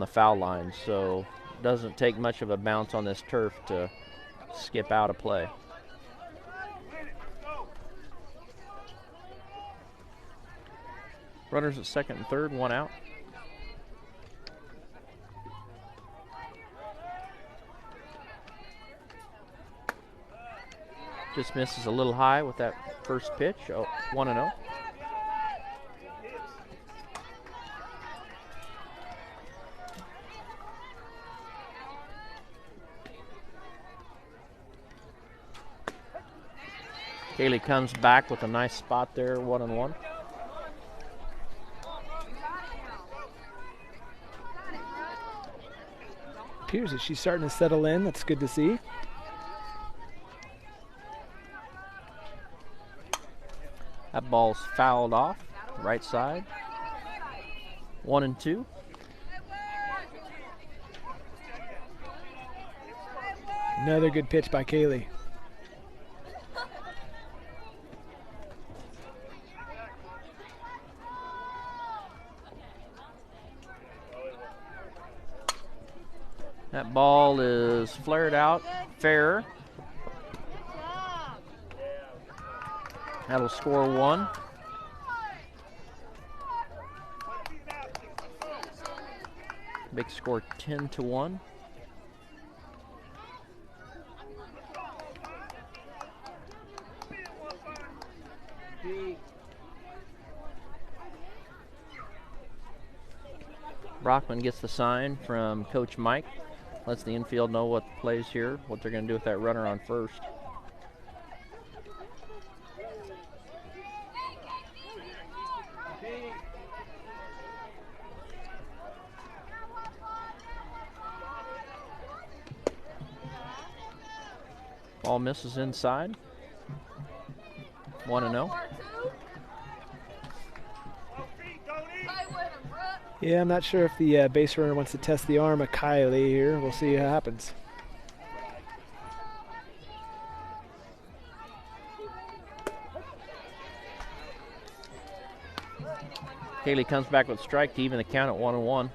[SPEAKER 2] foul line, so it doesn't take much of a bounce on this turf to skip out of play. Runners at second and third, 1 out. Just misses a little high with that first pitch. 1-0. Kaylee comes back with a nice spot there, 1-1.
[SPEAKER 1] Appears that she's starting to settle in. That's good to see.
[SPEAKER 2] That ball's fouled off, right side. 1-2.
[SPEAKER 1] Another good pitch by Kaylee.
[SPEAKER 2] That ball is flared out, fair. That'll score 1. Big score 10-1. Brockman gets the sign from Coach Mike. Lets the infield know what the play's here, what they're going to do with that runner on first. Ball misses inside. 1-0.
[SPEAKER 1] Yeah, I'm not sure if the base runner wants to test the arm of Kylie here. We'll see what happens.
[SPEAKER 2] Kaylee comes back with a strike to even the count at 1-1.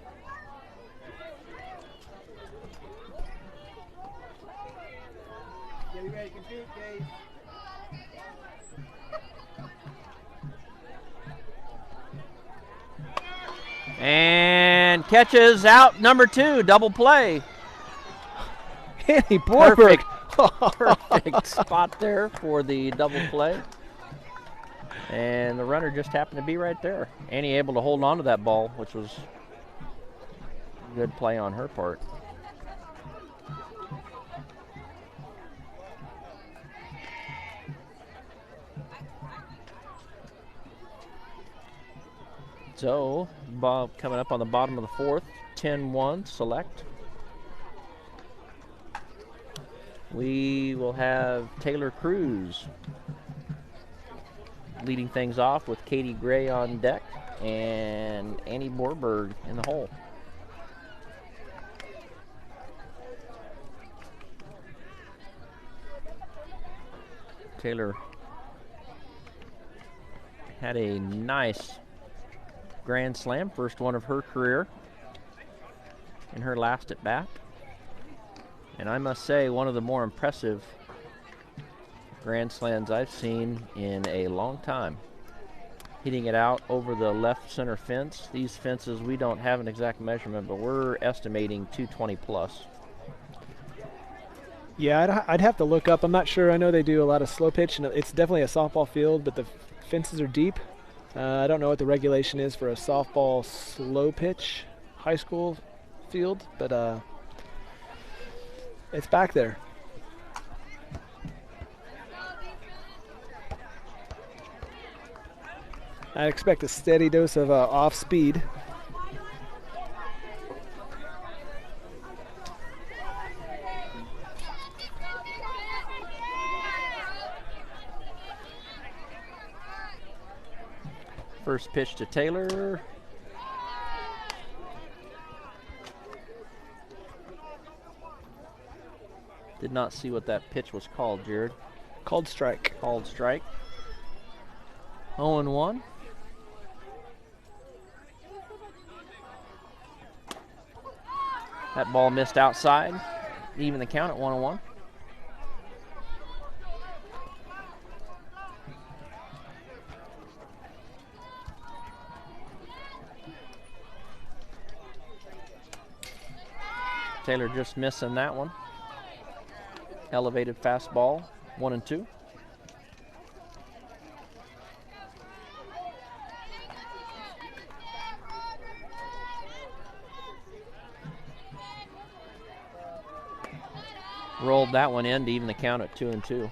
[SPEAKER 4] Get ready to compete, Kate.
[SPEAKER 2] And catches out number 2, double play.
[SPEAKER 1] Annie Borberg.
[SPEAKER 2] Perfect spot there for the double play. And the runner just happened to be right there. Annie able to hold on to that ball, which was a good play on her part. So, Bob coming up on the bottom of the 4th, 10-1 select. We will have Taylor Cruz leading things off with Katie Gray on deck and Annie Borberg in the hole. Taylor had a nice grand slam, first one of her career in her last at bat. And I must say, one of the more impressive grand slams I've seen in a long time. Hitting it out over the left center fence. These fences, we don't have an exact measurement, but we're estimating 220 plus.
[SPEAKER 1] Yeah, I'd have to look up. I'm not sure. I know they do a lot of slow pitch, and it's definitely a softball field, but the fences are deep. I don't know what the regulation is for a softball slow pitch high school field, but it's back there. I expect a steady dose of off speed.
[SPEAKER 2] First pitch to Taylor. Did not see what that pitch was called, Jared.
[SPEAKER 1] Called strike.
[SPEAKER 2] Called strike. 0-1. That ball missed outside. Even the count at 1-1. Taylor just missing that one. Elevated fastball, 1-2. Rolled that one in to even the count at 2-2.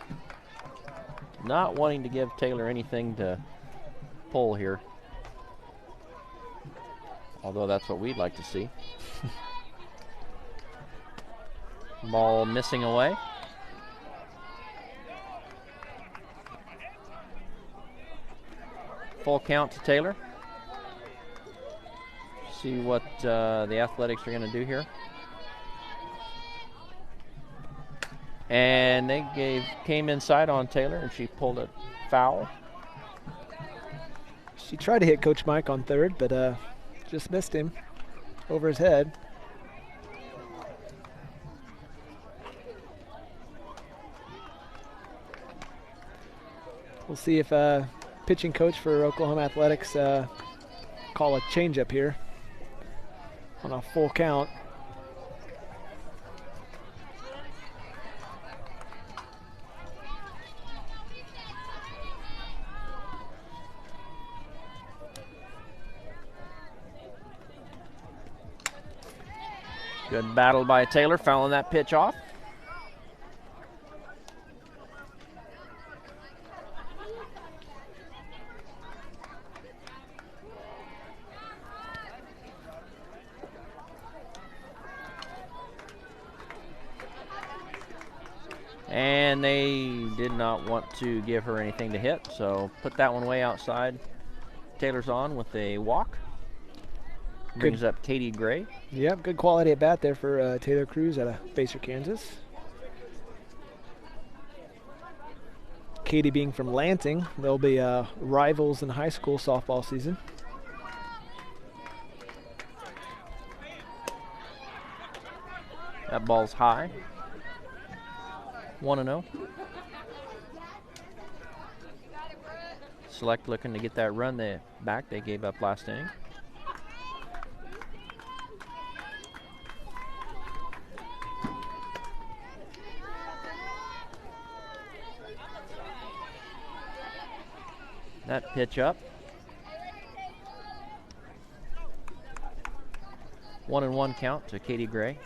[SPEAKER 2] Not wanting to give Taylor anything to pull here. Although that's what we'd like to see. Ball missing away. Full count to Taylor. See what the Athletics are going to do here. And they came inside on Taylor, and she pulled it foul.
[SPEAKER 1] She tried to hit Coach Mike on third, but just missed him over his head. We'll see if pitching coach for Oklahoma Athletics call a changeup here. on a full count.
[SPEAKER 2] Good battle by Taylor, fouling that pitch off. And they did not want to give her anything to hit, so put that one way outside. Taylor's on with a walk. Brings up Katie Gray.
[SPEAKER 1] Yep, good quality at bat there for Taylor Cruz out of Baser, Kansas. Katie being from Lansing, they'll be rivals in high school softball season.
[SPEAKER 2] That ball's high. 1-0. Select looking to get that run back they gave up last inning. That pitch up. 1-1 count to Katie Gray.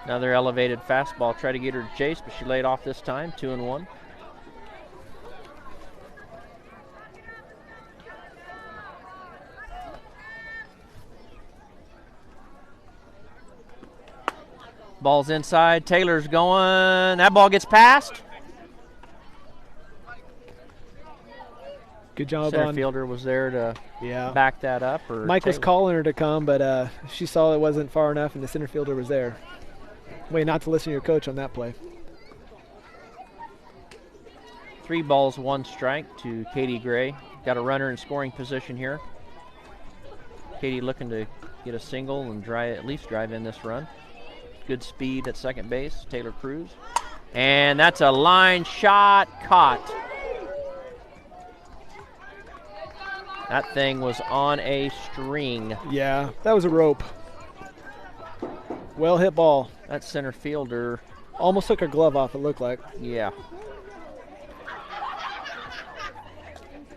[SPEAKER 2] Another elevated fastball. Try to get her to chase, but she laid off this time. 2-1. Ball's inside. Taylor's going. That ball gets past.
[SPEAKER 1] Good job
[SPEAKER 2] Center
[SPEAKER 1] on.
[SPEAKER 2] fielder was there to back that up. Or
[SPEAKER 1] Mike was
[SPEAKER 2] Taylor.
[SPEAKER 1] calling her to come, but she saw it wasn't far enough, and the center fielder was there. Way not to listen to your coach on that play.
[SPEAKER 2] 3 balls, 1 strike to Katie Gray. Got a runner in scoring position here. Katie looking to get a single and at least drive in this run. Good speed at second base, Taylor Cruz. And that's a line shot caught. That thing was on a string.
[SPEAKER 1] Yeah, that was a rope. Well hit ball.
[SPEAKER 2] That center fielder.
[SPEAKER 1] Almost took her glove off, it looked like.
[SPEAKER 2] Yeah.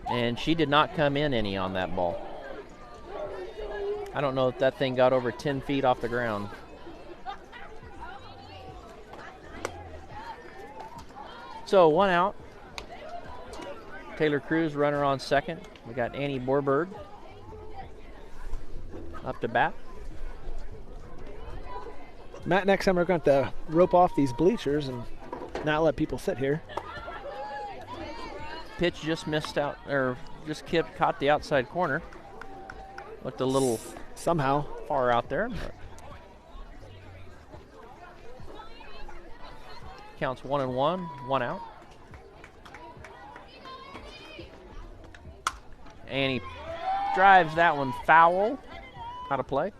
[SPEAKER 2] And she did not come in any on that ball. I don't know if that thing got over 10 feet off the ground. So 1 out. Taylor Cruz, runner on second. We got Annie Borbird up to bat.
[SPEAKER 1] Matt, next time we're going to have to rope off these bleachers and not let people sit here.
[SPEAKER 2] Pitch just missed out, or just caught the outside corner. Looked a little
[SPEAKER 1] somehow
[SPEAKER 2] far out there. But counts 1-1, 1 out. And he drives that one foul. Out of play.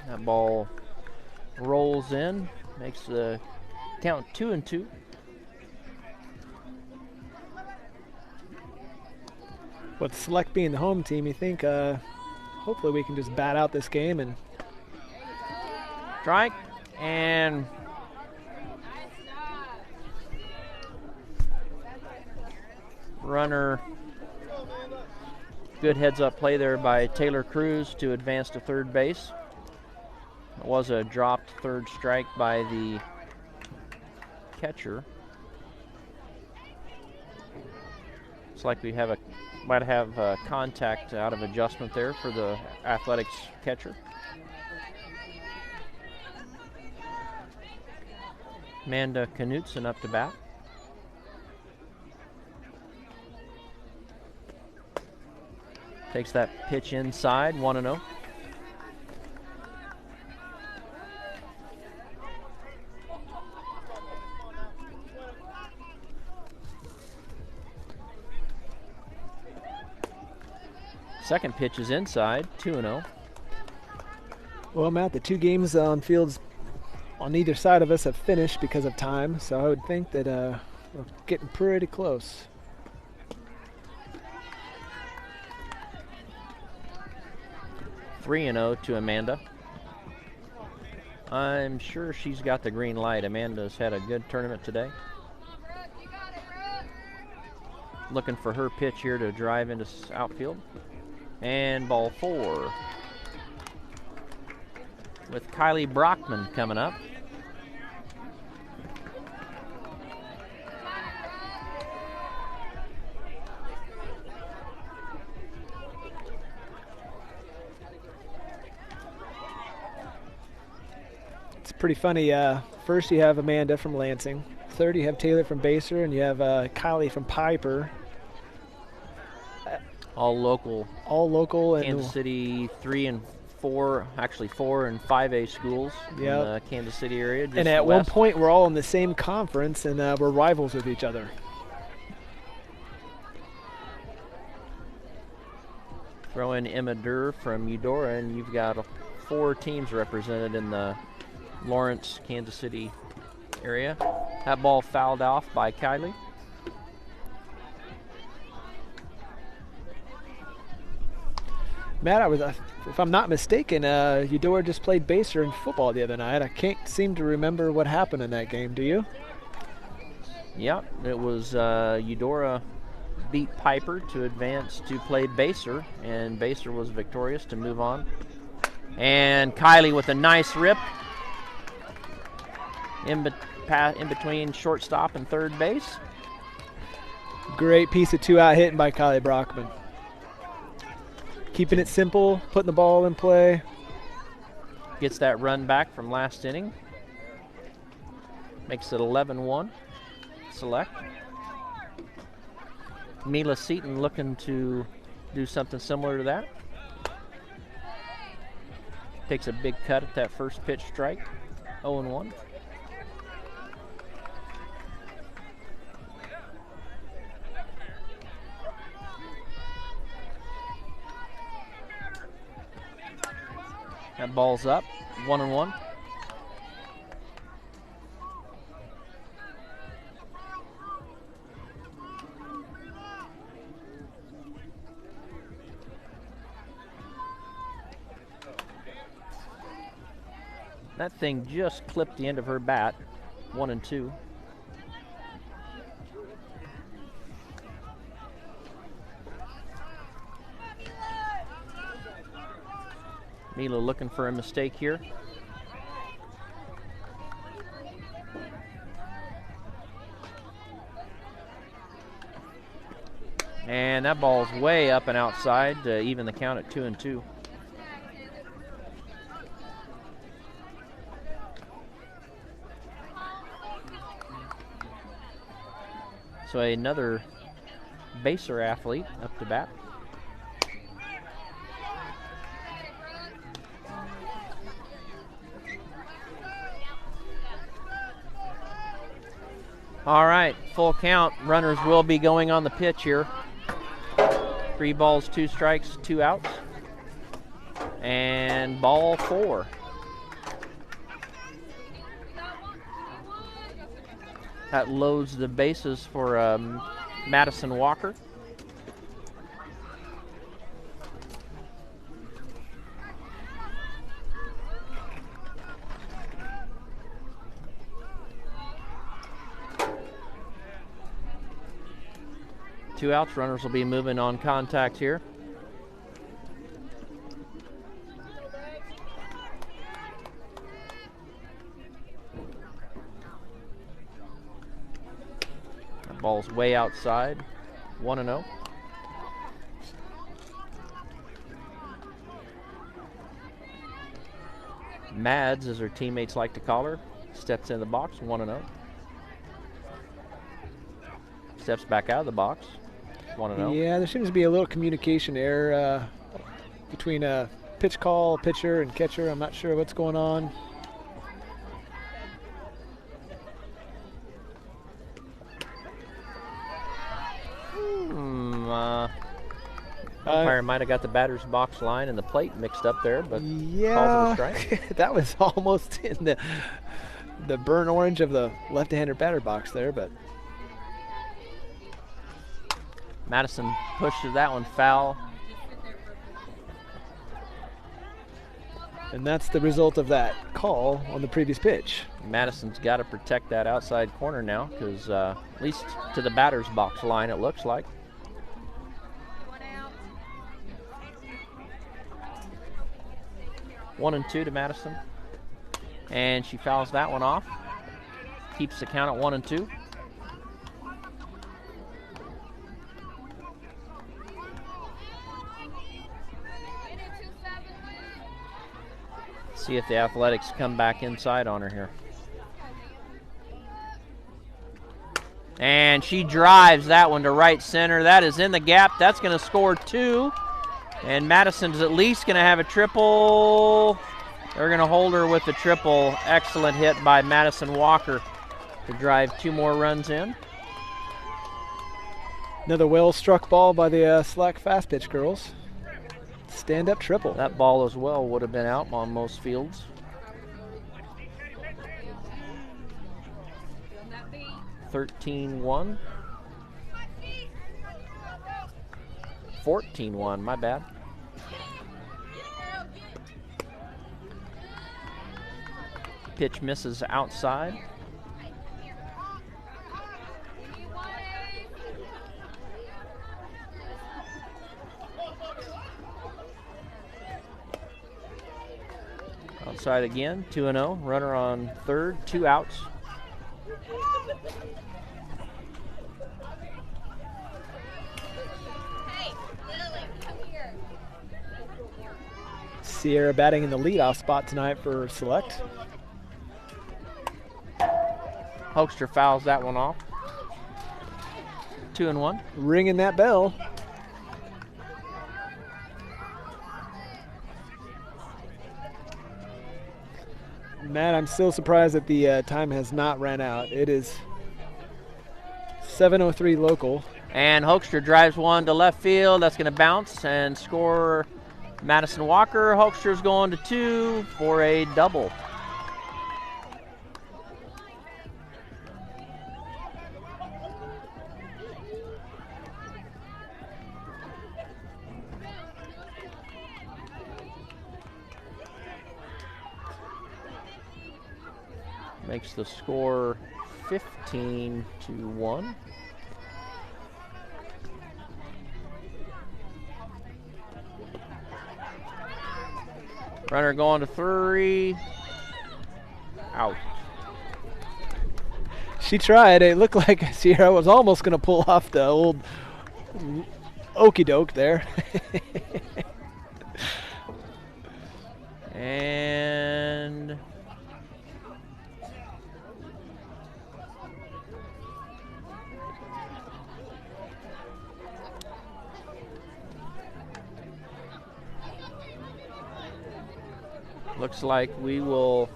[SPEAKER 2] That ball rolls in, makes the count 2-2.
[SPEAKER 1] With Select being the home team, you think hopefully we can just bat out this game and
[SPEAKER 2] strike and runner. Good heads-up play there by Taylor Cruz to advance to third base. It was a dropped third strike by the catcher. It's like we might have contact out of adjustment there for the Athletics catcher. Amanda Knutson up to bat. Takes that pitch inside, 1-0. Second pitch is inside, 2-0.
[SPEAKER 1] Well, Matt, the 2 games on fields on either side of us have finished because of time, so I would think that we're getting pretty close.
[SPEAKER 2] (3-0) to Amanda. I'm sure she's got the green light. Amanda's had a good tournament today. Looking for her pitch here to drive into outfield. And ball 4. With Kylie Brockman coming up.
[SPEAKER 1] It's pretty funny. First you have Amanda from Lansing. Third you have Taylor from Baser, and you have Kylie from Piper.
[SPEAKER 2] All local.
[SPEAKER 1] All local.
[SPEAKER 2] Kansas City 3 and 4, actually 4 and 5A schools in the Kansas City area.
[SPEAKER 1] And at one point we're all in the same conference, and we're rivals with each other.
[SPEAKER 2] Throw in Emma Durr from Eudora, and you've got 4 teams represented in the Lawrence, Kansas City area. That ball fouled off by Kylie.
[SPEAKER 1] Matt, if I'm not mistaken, Eudora just played Baser in football the other night. I can't seem to remember what happened in that game. Do you?
[SPEAKER 2] Yeah, it was Eudora beat Piper to advance to play Baser, and Baser was victorious to move on. And Kylie with a nice rip in between shortstop and third base.
[SPEAKER 1] Great piece of 2-out hitting by Kylie Brockman. Keeping it simple, putting the ball in play.
[SPEAKER 2] Gets that run back from last inning. Makes it 11-1. Select. Mila Seaton looking to do something similar to that. Takes a big cut at that first pitch strike. 0-1. That ball's up, 1-1. That thing just clipped the end of her bat, 1-2. Mila looking for a mistake here. And that ball's way up and outside to even the count at 2-2. So another Baser athlete up to bat. All right, full count. Runners will be going on the pitch here. 3 balls, 2 strikes, 2 outs. And ball 4. That loads the bases for Madison Walker. Two outs, runners will be moving on contact here. That ball's way outside, 1-0. Mads, as her teammates like to call her, steps in the box, 1-0. Steps back out of the box. 1-0.
[SPEAKER 1] Yeah, there seems to be a little communication error between a pitch call, pitcher, and catcher. I'm not sure what's going on.
[SPEAKER 2] Umpire might have got the batter's box line and the plate mixed up there, but
[SPEAKER 1] yeah,
[SPEAKER 2] calls it a strike.
[SPEAKER 1] that was almost in the burnt orange of the left-handed batter box there, but
[SPEAKER 2] Madison pushes that one foul.
[SPEAKER 1] and that's the result of that call on the previous pitch.
[SPEAKER 2] Madison's got to protect that outside corner now, because at least to the batter's box line it looks like. 1-2 to Madison, and she fouls that one off. Keeps the count at 1-2. See if the Athletics come back inside on her here. And she drives that one to right center. That is in the gap. That's going to score 2. And Madison's at least going to have a triple. They're going to hold her with the triple. Excellent hit by Madison Walker to drive 2 more runs in.
[SPEAKER 1] Another well-struck ball by the Select fast pitch girls. Stand-up triple.
[SPEAKER 2] That ball as well would have been out on most fields. 13-1. 14-1, my bad. Pitch misses outside. Outside again, 2-0. Runner on third, 2 outs.
[SPEAKER 1] Sierra batting in the leadoff spot tonight for Select.
[SPEAKER 2] Hoekstra fouls that one off. 2-1.
[SPEAKER 1] Ringing that bell. Matt, I'm still surprised that the time has not ran out. It is 7:03 local.
[SPEAKER 2] And Hoekstra drives one to left field. That's going to bounce and score Madison Walker. Hoekstra's going to 2 for a double. Makes the score 15-1. Runner going to 3. Out.
[SPEAKER 1] She tried. It looked like Sierra was almost going to pull off the old okey doke there.
[SPEAKER 2] And looks like we will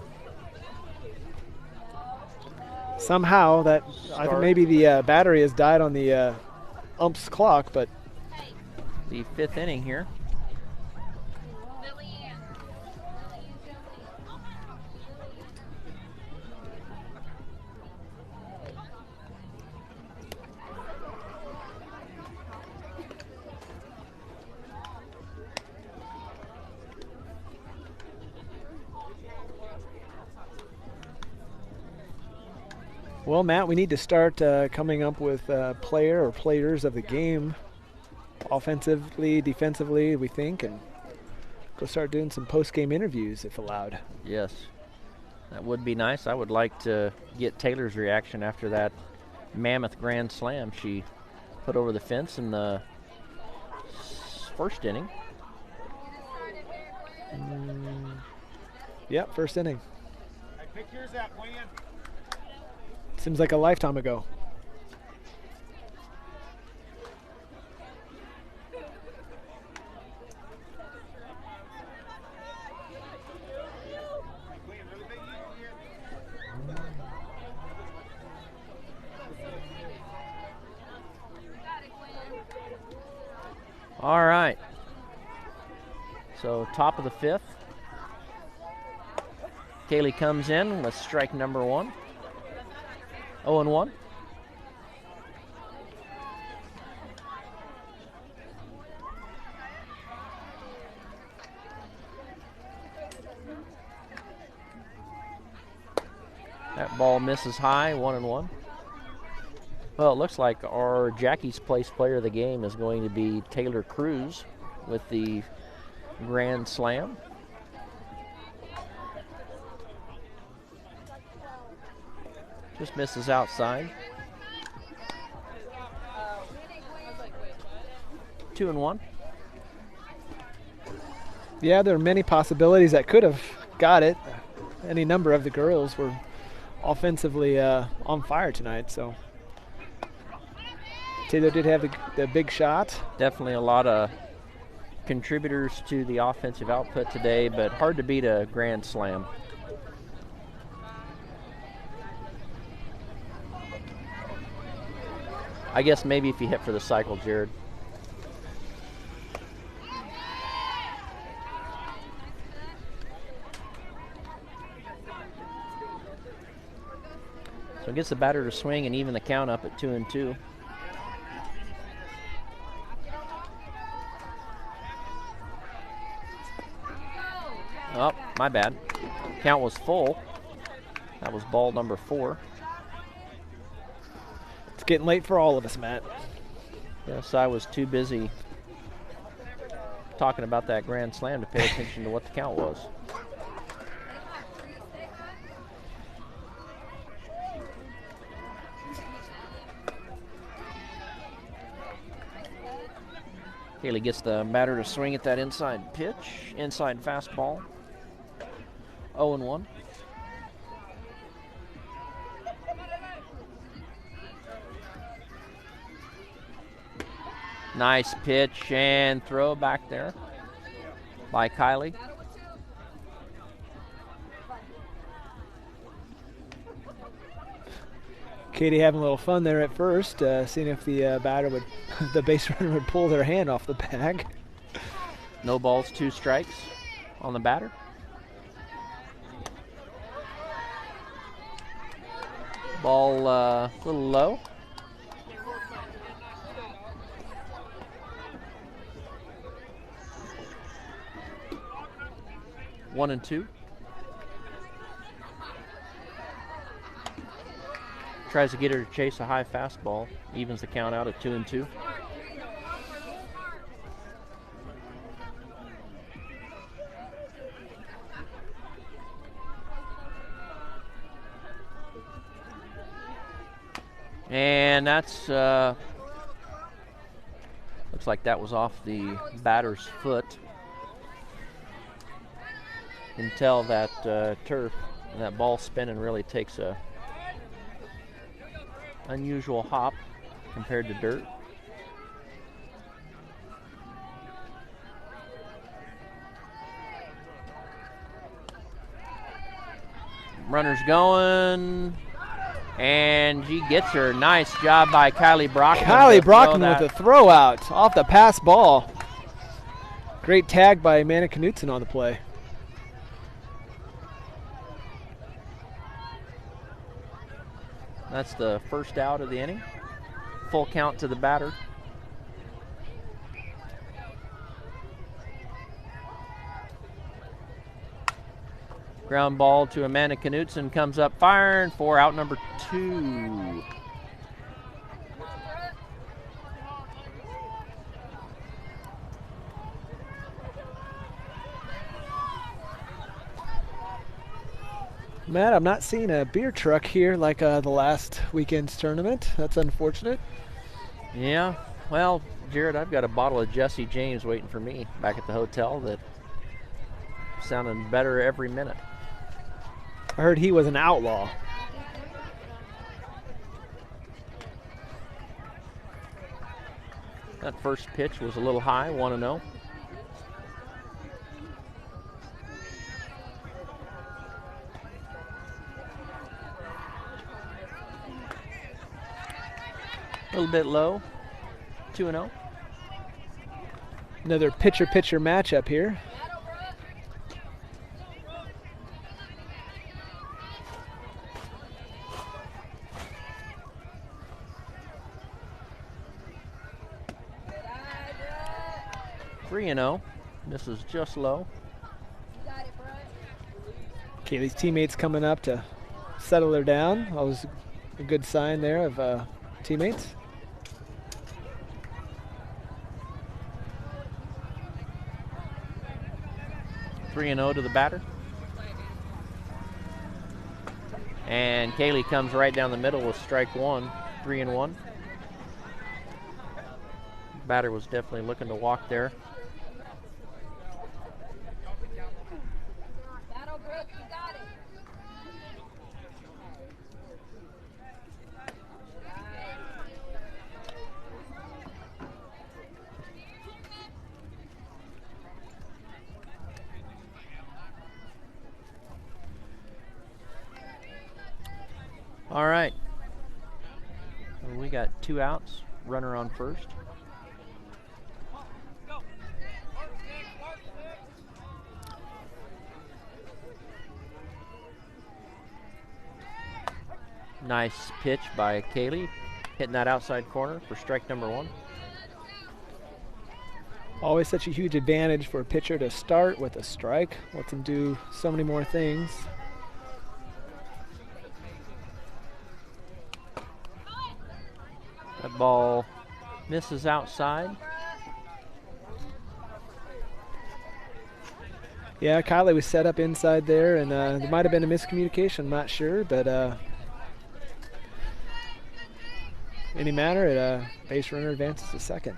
[SPEAKER 1] somehow that I think maybe the battery has died on the ump's clock, but
[SPEAKER 2] the 5th inning here.
[SPEAKER 1] well, Matt, we need to start coming up with player or players of the game, offensively, defensively, we think, and go start doing some post-game interviews if allowed.
[SPEAKER 2] Yes, that would be nice. I would like to get Taylor's reaction after that mammoth grand slam she put over the fence in the 1st inning.
[SPEAKER 1] Yep, 1st inning.
[SPEAKER 4] Hey, pick yours up, will you?
[SPEAKER 1] Seems like a lifetime ago.
[SPEAKER 2] All right. So top of the 5th. Kaylee comes in with strike number 1. 0-1. That ball misses high, 1-1. Well, it looks like our Jackie's Place player of the game is going to be Taylor Cruz with the grand slam. Just misses outside. 2-1.
[SPEAKER 1] Yeah, there are many possibilities that could have got it. Any number of the girls were offensively on fire tonight, so Taylor did have the big shot.
[SPEAKER 2] Definitely a lot of contributors to the offensive output today, but hard to beat a grand slam. I guess maybe if you hit for the cycle, Jared. So it gets the batter to swing and even the count up at 2-2. Oh, my bad. Count was full. That was ball number 4.
[SPEAKER 1] It's getting late for all of us, Matt.
[SPEAKER 2] Yes, I was too busy talking about that grand slam to pay attention to what the count was. Haley gets the batter to swing at that inside pitch, inside fastball. 0-1. Nice pitch and throw back there by Kylie.
[SPEAKER 1] Katie having a little fun there at first, seeing if the batter would, the base runner would pull their hand off the bag.
[SPEAKER 2] No balls, 2 strikes on the batter. Ball a little low. One and 2. Tries to get her to chase a high fastball. Evens the count out at 2-2. And that's looks like that was off the batter's foot. You can tell that turf and that ball spinning really takes a unusual hop compared to dirt. Runner's going, and she gets her. Nice job by Kylie Brockman.
[SPEAKER 1] Kylie Brockman with the throw out off the pass ball. Great tag by Amanda Knutson on the play.
[SPEAKER 2] That's the first out of the inning. Full count to the batter. Ground ball to Amanda Knutson, comes up firing for out number 2.
[SPEAKER 1] Matt, I'm not seeing a beer truck here like the last weekend's tournament. That's unfortunate.
[SPEAKER 2] Yeah, well, Jared, I've got a bottle of Jesse James waiting for me back at the hotel that sounding better every minute.
[SPEAKER 1] I heard he was an outlaw.
[SPEAKER 2] That first pitch was a little high, 1-0. A little bit low, 2-0.
[SPEAKER 1] Another pitcher-pitcher matchup here.
[SPEAKER 2] Three and 0. This is just low.
[SPEAKER 1] Kaylee's teammates coming up to settle her down. Always a good sign there of teammates.
[SPEAKER 2] Three and 0 to the batter. And Kaylee comes right down the middle with strike one, 3 and 1. Batter was definitely looking to walk there. All right. We got 2 outs, runner on first. Nice pitch by Kaylee, hitting that outside corner for strike number 1.
[SPEAKER 1] Always such a huge advantage for a pitcher to start with a strike. Lets them do so many more things.
[SPEAKER 2] That ball misses outside.
[SPEAKER 1] Yeah, Kylie was set up inside there, and there might have been a miscommunication, I'm not sure, but any matter, base runner advances to second.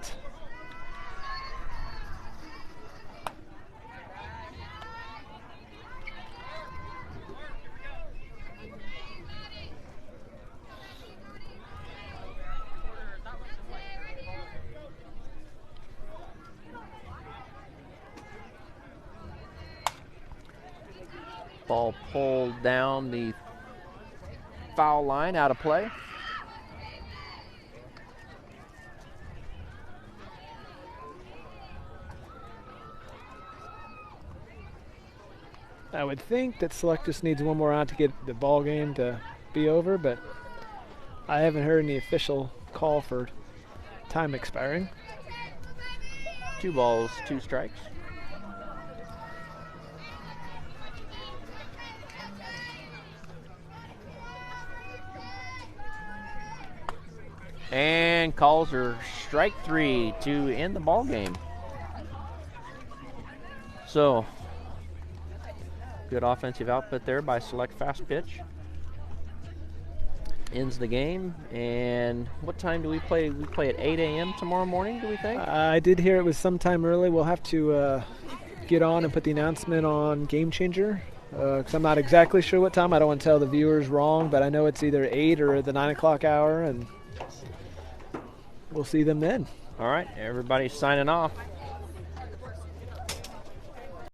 [SPEAKER 2] Ball pulled down the foul line, out of play.
[SPEAKER 1] I would think that Select just needs one more out to get the ball game to be over, but I haven't heard any official call for time expiring.
[SPEAKER 2] 2 balls, 2 strikes. And calls her strike 3 to end the ball game. So, good offensive output there by Select Fast Pitch. Ends the game. And what time do we play? We play at 8 a.m. tomorrow morning, do we think?
[SPEAKER 1] I did hear it was sometime early. We'll have to get on and put the announcement on Game Changer, because I'm not exactly sure what time. I don't want to tell the viewers wrong, but I know it's either 8 or the 9 o'clock hour, and we'll see them then.
[SPEAKER 2] All right, everybody signing off.